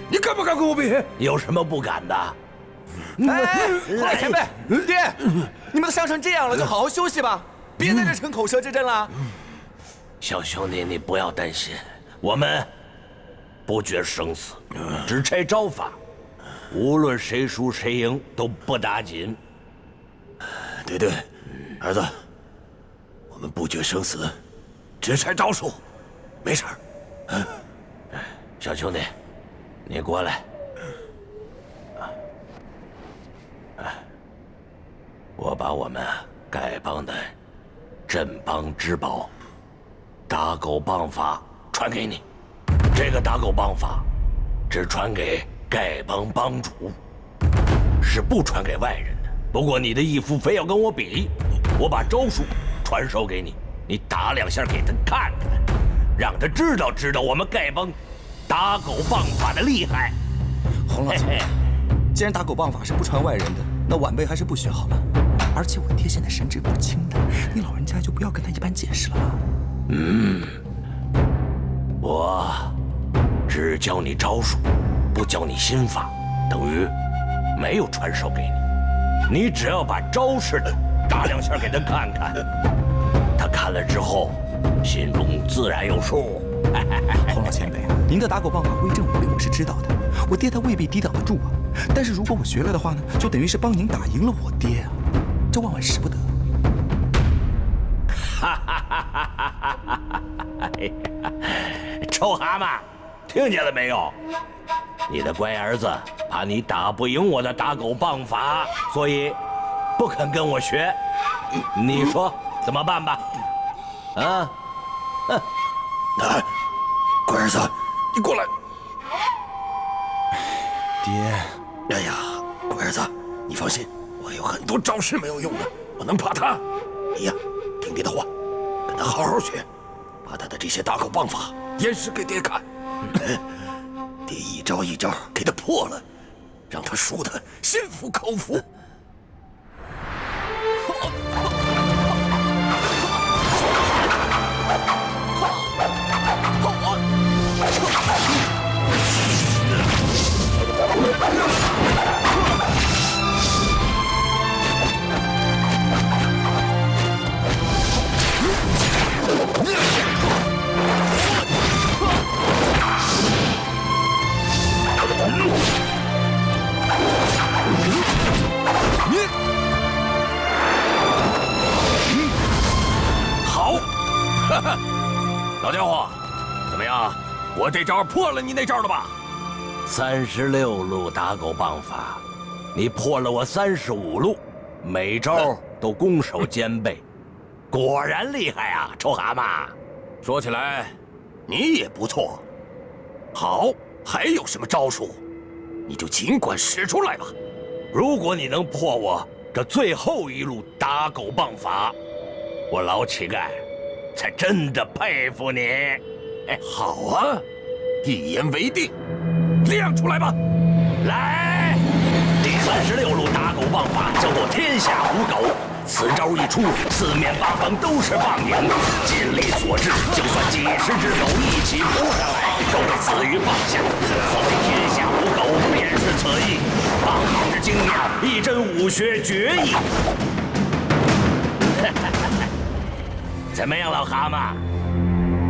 你敢不敢跟我比？有什么不敢的？哎，洪老前辈，爹，你们都伤成这样了，就好好休息吧，别在这逞口舌之争了。小兄弟，你不要担心，我们不决生死，只拆招法，无论谁输谁赢都不打紧。对，儿子，我们不决生死，只拆招数，没事儿。小兄弟，你过来。我把我们丐帮的镇帮之宝打狗棒法传给你。这个打狗棒法只传给丐帮帮主，是不传给外人的。不过你的义父非要跟我比，我把招数传授给你，你打2下给他看看，让他知道我们丐帮打狗棒法的厉害。洪老前辈，既然打狗棒法是不传外人的，那晚辈还是不学好了。而且我爹现在神志不清的，你老人家就不要跟他一般见识了吧。我只教你招数，不教你心法，等于没有传授给你。你只要把招式打2下给他看看，他看了之后，心中自然有数。洪老前辈，您的打狗棒法威震武林，我是知道的。我爹他未必抵挡得住啊。但是如果我学了的话呢，就等于是帮您打赢了我爹啊，这万万使不得。臭蛤蟆，听见了没有？你的乖儿子怕你打不赢我的打狗棒法，所以不肯跟我学。你说怎么办吧？啊？乖儿子，你过来。爹，哎呀，乖儿子，你放心，我还有很多招式没有用的，我能怕他？你呀，听爹的话，跟他好好学，把他的这些打狗棒法演示给爹看。爹一招一招给他破了，让他输得心服口服。好，老家伙，怎么样？我这招破了你那招了吧？36路打狗棒法，你破了我35路，每招都攻守兼备，果然厉害啊，臭蛤蟆！说起来，你也不错。好，还有什么招数，你就尽管使出来吧。如果你能破我这最后一路打狗棒法，我老乞丐才真的佩服你。好啊，一言为定，亮出来吧！来，第36路打狗棒法叫做天下无狗。此招一出，四面八方都是棒影，尽力所至，就算几10只狗一起扑上来，都会死于棒下。所谓天下无狗，便是此意。棒影之精妙，一真武学绝艺。怎么样，老蛤蟆？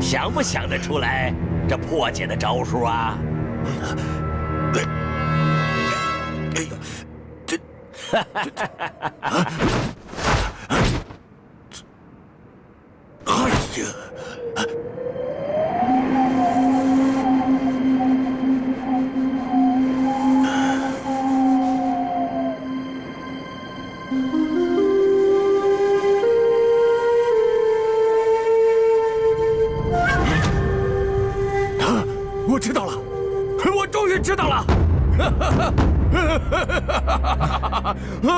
想不想得出来这破解的招数啊？哎呀，这哎呀！我知道了，我终于知道了。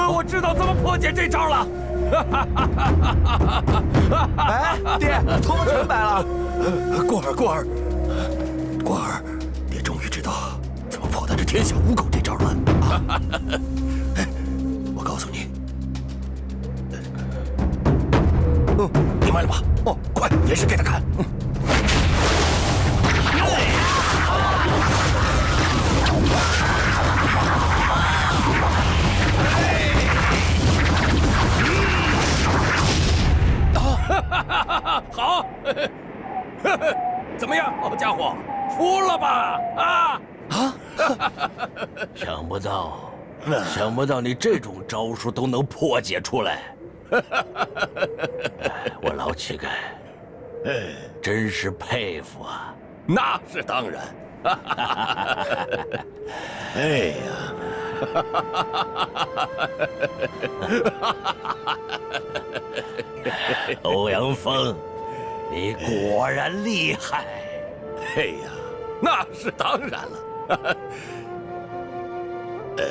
我知道怎么破解这招了。哎，爹，头发全白了。过儿，爹终于知道怎么破他这天下无狗这招了。我告诉你，你慢了吧？哦，快，演示给他看。怎么样，好家伙，服了吧？啊！想不到你这种招数都能破解出来。我老乞丐，真是佩服啊！那是当然。哎呀！欧阳锋，你果然厉害。哎呀，那是当然了。哎，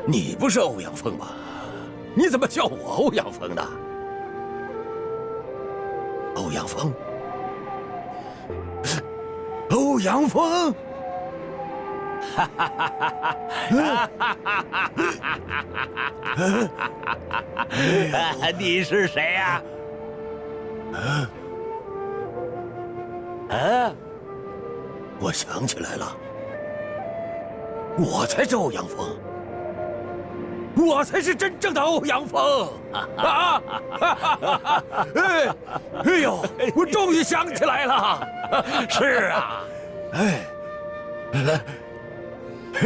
你不是欧阳锋吧？你怎么叫我欧阳锋呢？欧阳锋，欧阳锋。你是谁呀？我想起来了，我才是欧阳锋，我才是真正的欧阳锋啊！哎呦，我终于想起来了。是啊，哎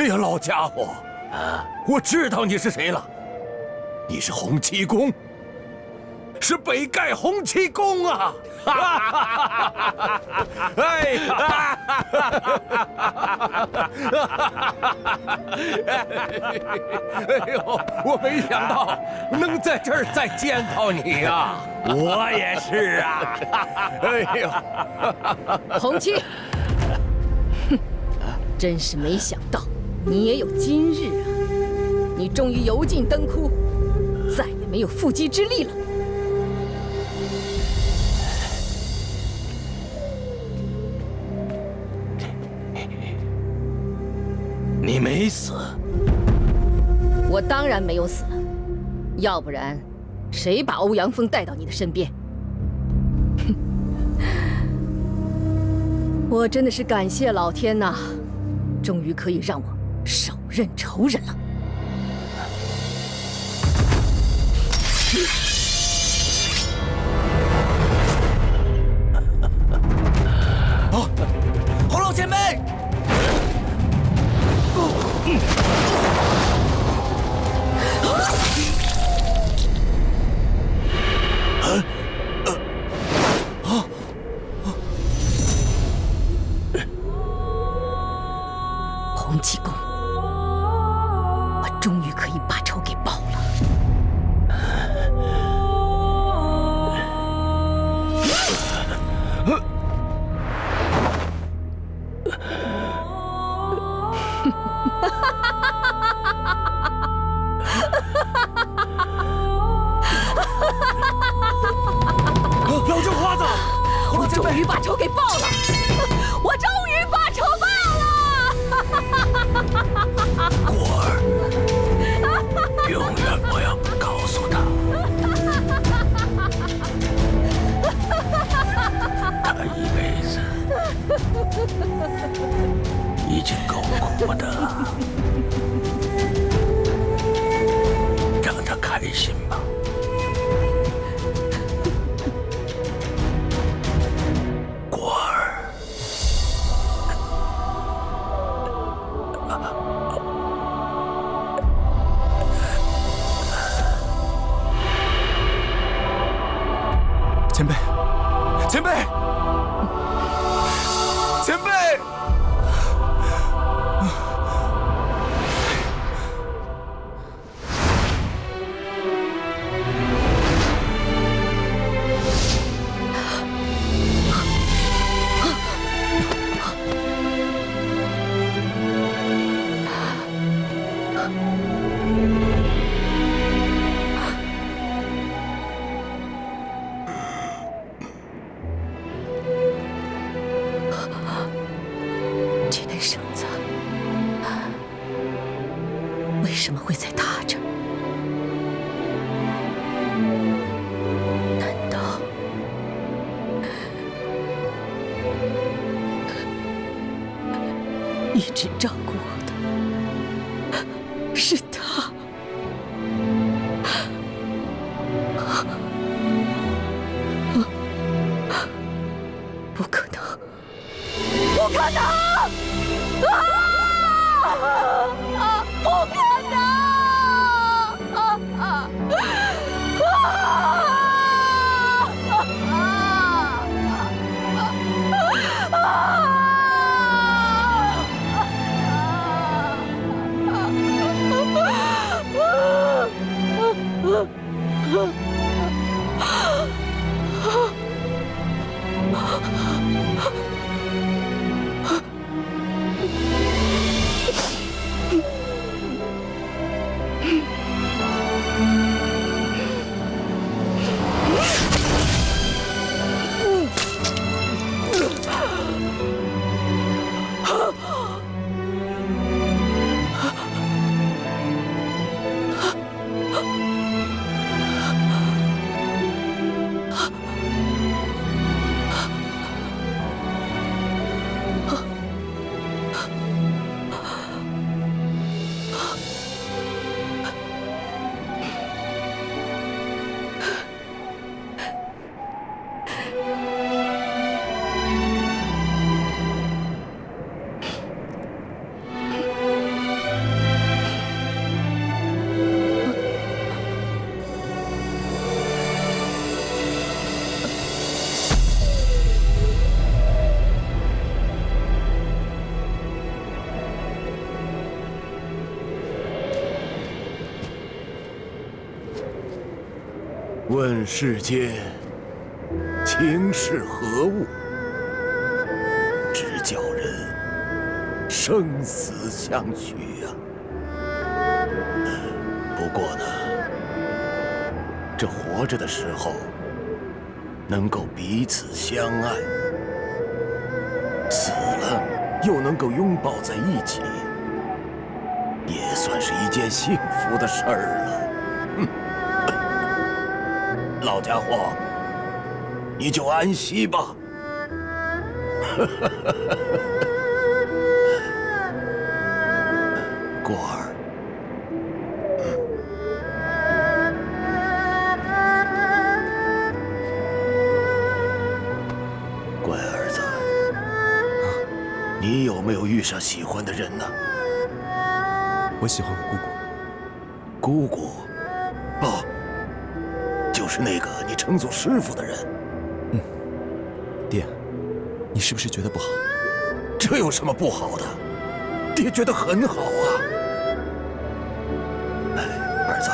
呀，老家伙，我知道你是谁了，你是洪七公，是北丐洪七公啊！哎呀！哎呦，我没想到能在这儿再见到你呀！我也是啊！哎呦，洪七，哼，真是没想到你也有今日啊！你终于油尽灯枯，再也没有复击之力了。你没死，我当然没有死了，要不然，谁把欧阳锋带到你的身边？哼，我真的是感谢老天呐，终于可以让我手刃仇人了。洪老前辈。洪七公，我终于可以把仇给报了。老舅花子，我终于把仇给报了，我终于把仇报了。果儿，永远不要告诉他，他一辈子已经够苦的了，让他开心吧。前辈，前辈，前辈！这根绳子为什么会在他这儿？难道一直照顾我的是他？可能！不可能！问世间情是何物，只叫人生死相许啊！不过呢，这活着的时候能够彼此相爱，死了又能够拥抱在一起，也算是一件幸福的事儿了。老家伙，你就安息吧。过儿，乖儿子，你有没有遇上喜欢的人呢？我喜欢我姑姑。哦。就是那个你称作师傅的人。爹，你是不是觉得不好？这有什么不好的？爹觉得很好啊。哎，儿子，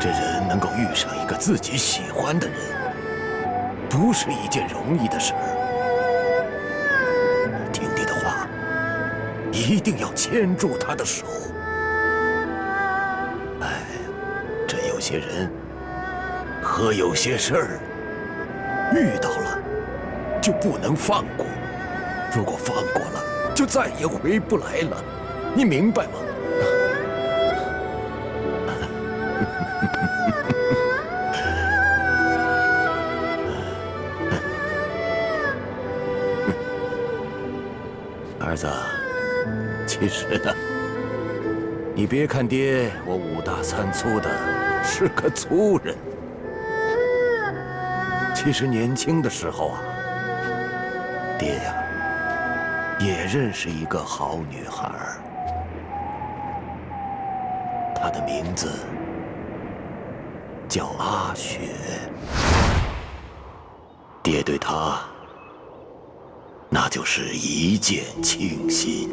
这人能够遇上一个自己喜欢的人，不是一件容易的事儿。听爹的话，一定要牵住他的手。有些人和有些事儿遇到了就不能放过，如果放过了就再也回不来了，你明白吗？儿子，其实呢，你别看爹我五大三粗的是个粗人，其实年轻的时候啊，爹呀也认识一个好女孩，她的名字叫阿雪，爹对她那就是一见倾心。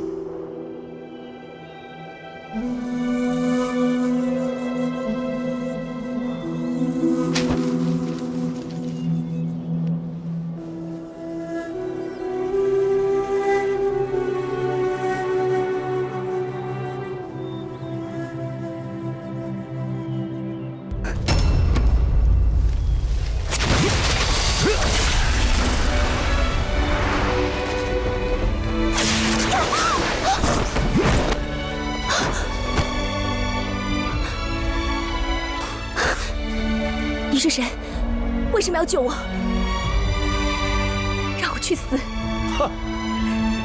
你是谁？为什么要救我？让我去死！哼，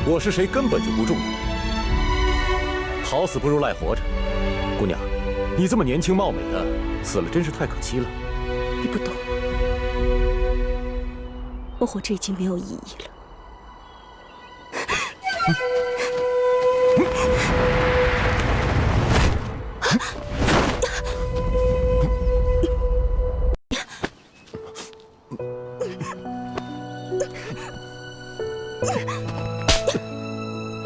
我是谁根本就不重要，好死不如赖活着。姑娘，你这么年轻貌美的，死了真是太可惜了。你不懂，我活着已经没有意义了。你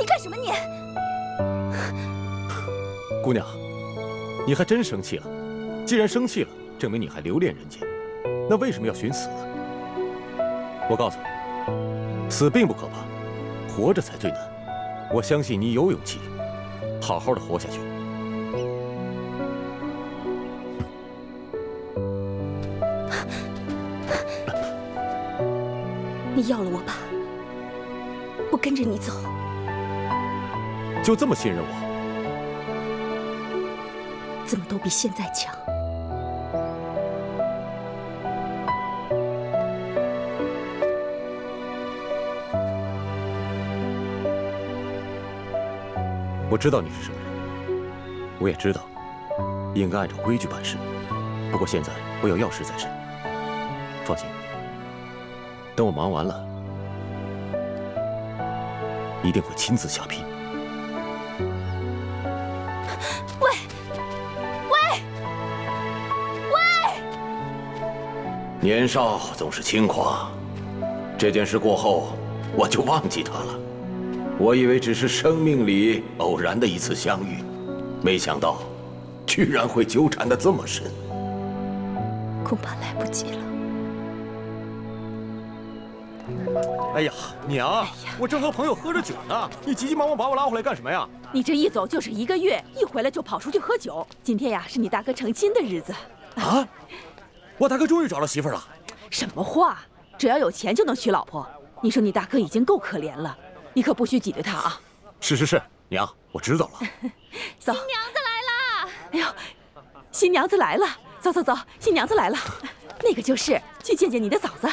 干什么你？姑娘，你还真生气了。既然生气了，证明你还留恋人间。那为什么要寻死呢？我告诉你，死并不可怕，活着才最难。我相信你有勇气，好好的活下去。你要了我吧，我跟着你走。就这么信任我？怎么都比现在强。我知道你是什么人，我也知道应该按照规矩办事。不过现在我有要事在身，放心，等我忙完了，一定会亲自下聘。喂，喂，喂！年少总是轻狂，这件事过后，我就忘记他了。我以为只是生命里偶然的一次相遇，没想到，居然会纠缠得这么深。恐怕来不及了。哎呀，娘，我正和朋友喝着酒呢，你急急忙忙把我拉回来干什么呀？你这一走就是1个月，一回来就跑出去喝酒。今天呀，是你大哥成亲的日子。啊！我大哥终于找到媳妇儿了。什么话？只要有钱就能娶老婆。你说你大哥已经够可怜了，你可不许挤兑他啊！是，娘，我知道了。走，新娘子来了！哎呦，新娘子来了！走，新娘子来了。那个就是，去见见你的嫂子。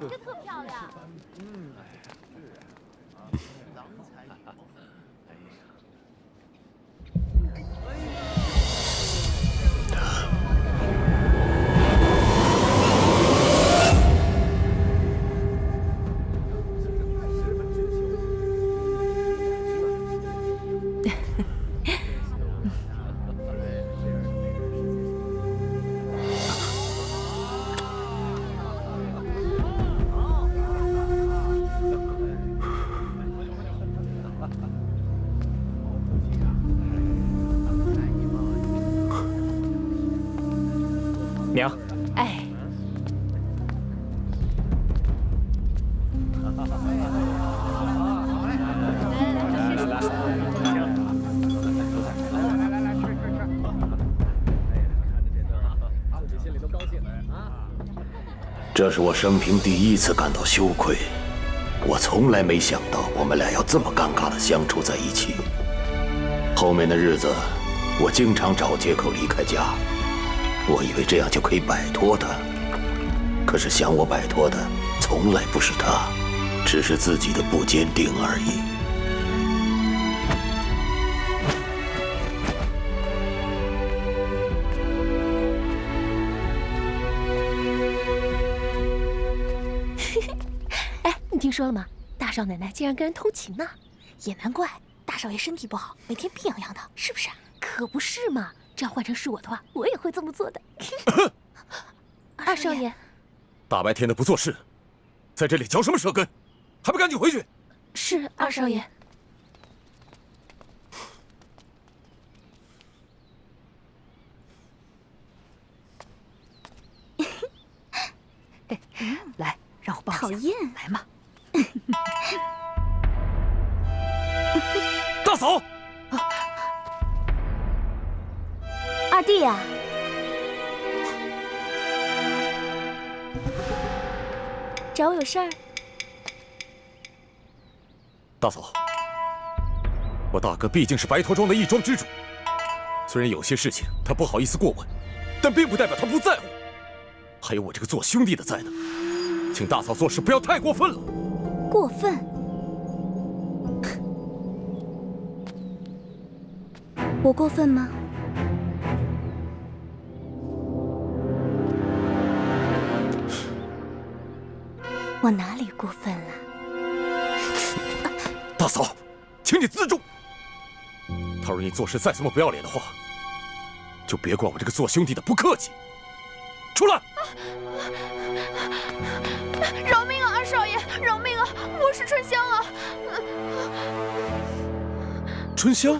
这特漂亮。娘，哎，这是我生平第一次感到羞愧，我从来没想到我们俩要这么尴尬的相处在一起。后面的日子，我经常找借口离开家。我以为这样就可以摆脱他，可是想我摆脱的从来不是他，只是自己的不坚定而已。哎，你听说了吗？大少奶奶竟然跟人偷情呢！也难怪，大少爷身体不好，每天病怏怏的，是不是？可不是嘛！这要换成是我的话，我也会这么做的。二少爷，大白天的不做事，在这里嚼什么舌根？还不赶紧回去！是二少爷。来，让我抱一下。讨厌，来嘛。大嫂。二弟呀，找我有事儿？大嫂，我大哥毕竟是白驼庄的一庄之主，虽然有些事情他不好意思过问，但并不代表他不在乎。还有我这个做兄弟的在呢，请大嫂做事不要太过分了。过分？我过分吗？我哪里过分了？大嫂，请你自重。倘若你做事再这么不要脸的话，就别怪我这个做兄弟的不客气。出来！饶命啊，二少爷，饶命啊！我是春香啊。春香？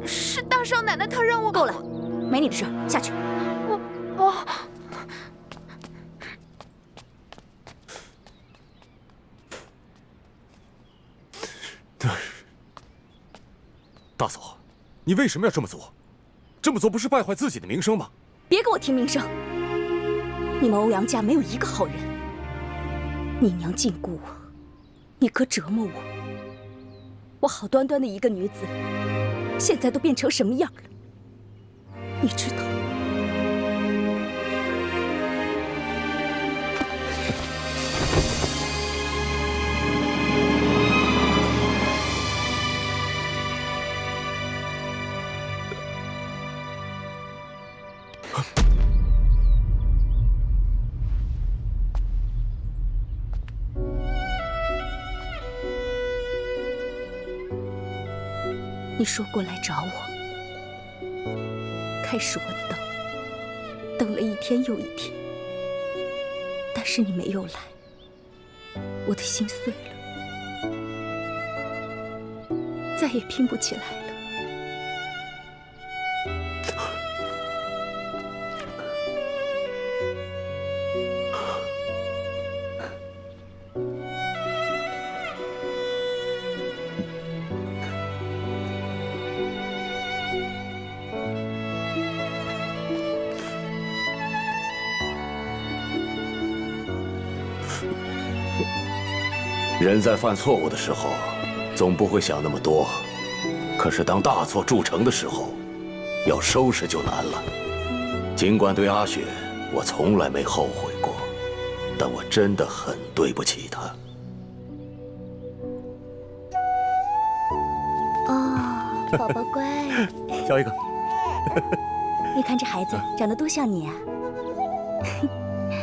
是大少奶奶，她让我。够了，没你的事，下去。大嫂，你为什么要这么做？这么做不是败坏自己的名声吗？别给我听名声！你们欧阳家没有一个好人。你娘禁锢我，你哥折磨我，我好端端的一个女子，现在都变成什么样了？你知道？你说过来找我，开始我等了一天又一天，但是你没有来，我的心碎了，再也拼不起来了。人在犯错误的时候，总不会想那么多。可是当大错铸成的时候，要收拾就难了。尽管对阿雪，我从来没后悔过，但我真的很对不起她。哦，宝宝乖，挑一个。你看这孩子长得多像你啊！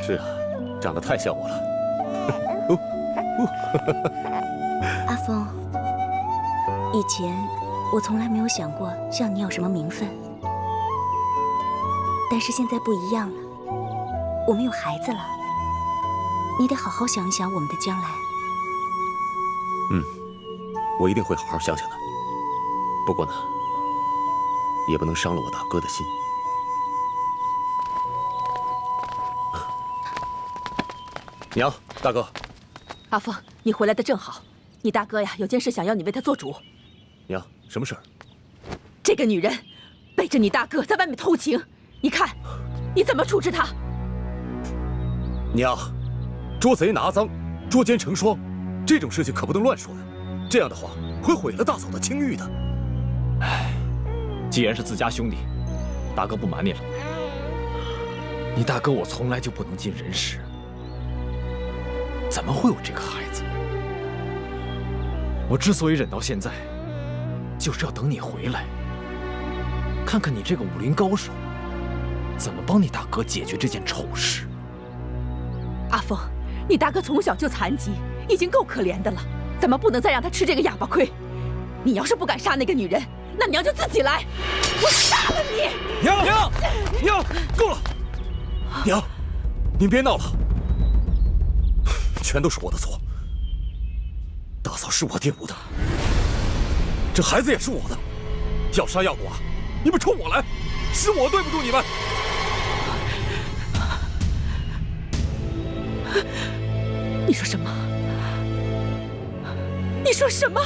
是啊，长得太像我了。阿峰，以前我从来没有想过像你有什么名分，但是现在不一样了，我们有孩子了，你得好好想一想我们的将来。我一定会好好想想的。不过呢，也不能伤了我大哥的心。娘，大哥。阿峰，你回来的正好，你大哥呀有件事想要你为他做主。娘，什么事儿？这个女人背着你大哥在外面偷情，你看你怎么处置她？娘，捉贼拿赃，捉奸成双，这种事情可不能乱说呀，这样的话会毁了大嫂的清誉的。唉，既然是自家兄弟，大哥不瞒你了，你大哥我从来就不能尽人事。怎么会有这个孩子？我之所以忍到现在，就是要等你回来，看看你这个武林高手怎么帮你大哥解决这件丑事。阿峰，你大哥从小就残疾，已经够可怜的了，怎么不能再让他吃这个哑巴亏？你要是不敢杀那个女人，那娘就自己来，我杀了你！娘，够了！娘，您别闹了。全都是我的错，大嫂是我玷污的，这孩子也是我的，要杀要剐，你们冲我来，是我对不住你们。你说什么？你说什么？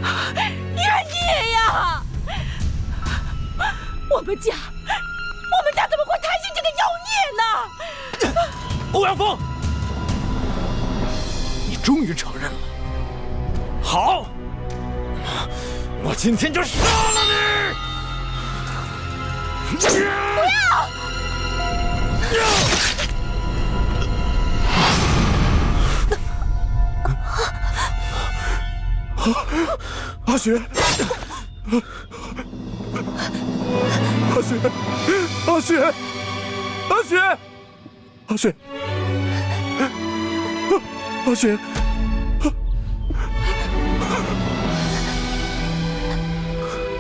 冤孽呀！我们家怎么会摊下这个妖孽呢？欧阳锋，你终于承认了。好，我今天就杀了你！不要！阿雪，阿雪，阿雪，阿雪，阿雪。阿雪，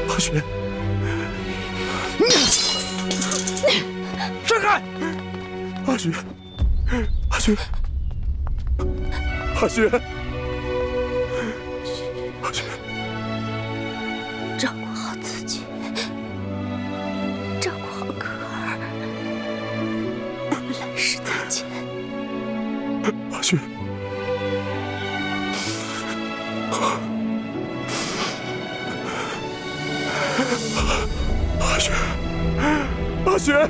阿雪，闪开！阿雪，阿雪，阿雪，阿雪，照顾好自己，照顾好可儿，我们来世再见。阿雪。阿雪，阿雪，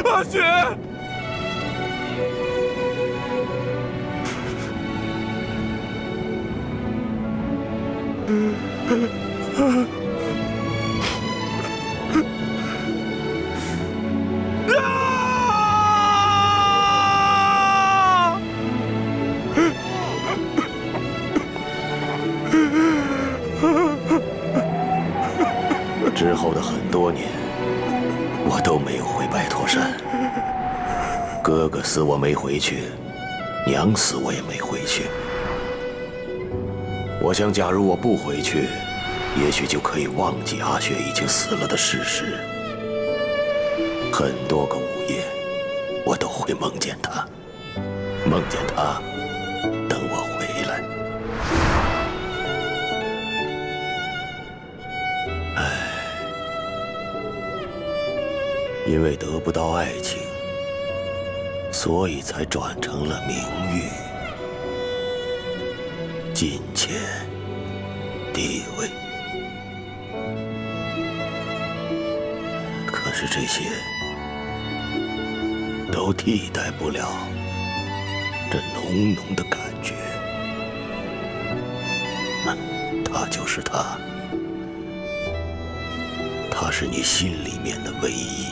阿雪，之后的很多年，我都没有回白驼山。哥哥死我没回去，娘死我也没回去。我想，假如我不回去，也许就可以忘记阿雪已经死了的事实。很多个午夜，我都会梦见她，梦见她等我回来。因为得不到爱情，所以才转成了名誉、金钱、地位。可是这些都替代不了这浓浓的感觉。他就是他，他是你心里面的唯一。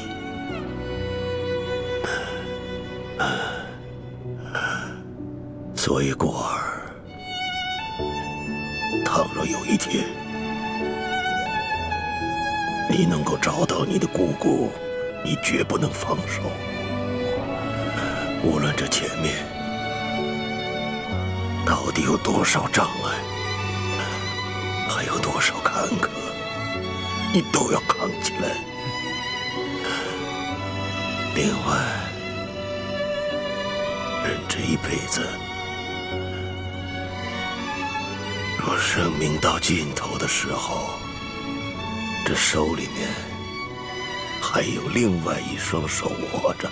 所以果儿，倘若有一天你能够找到你的姑姑，你绝不能放手。无论这前面到底有多少障碍，还有多少坎坷，你都要扛起来。另外，人这一辈子，若生命到尽头的时候，这手里面还有另外一双手握着，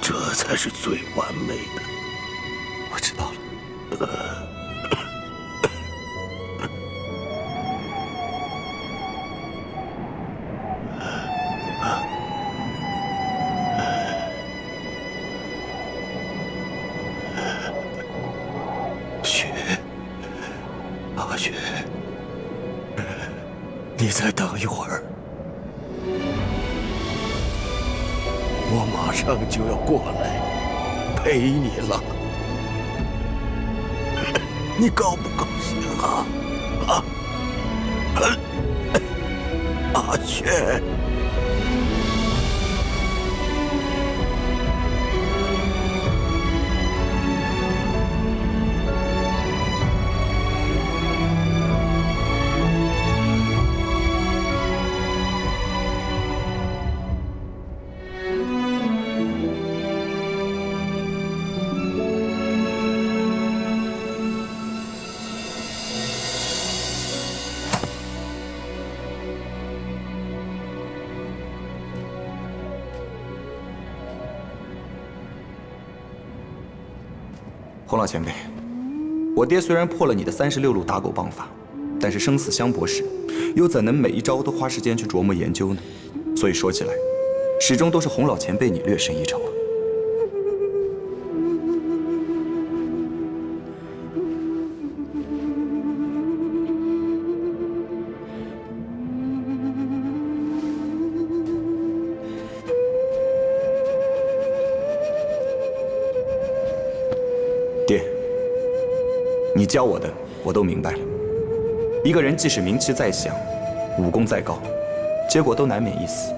这才是最完美的。我知道了。阿雪，你再等一会儿，我马上就要过来陪你了，你高不高兴啊？阿雪。洪老前辈，我爹虽然破了你的36路打狗棒法，但是生死相搏时，又怎能每一招都花时间去琢磨研究呢？所以说起来，始终都是洪老前辈你略胜一筹啊。爹，你教我的我都明白了。一个人即使名气再响，武功再高，结果都难免一死。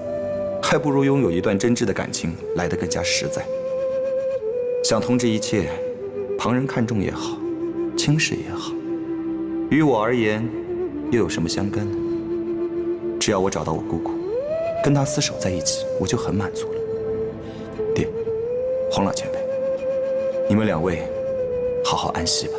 还不如拥有一段真挚的感情来得更加实在。想通这一切，旁人看重也好，轻视也好，于我而言，又有什么相干呢？只要我找到我姑姑，跟她厮守在一起，我就很满足了。爹，洪老前辈，你们两位好好安息吧。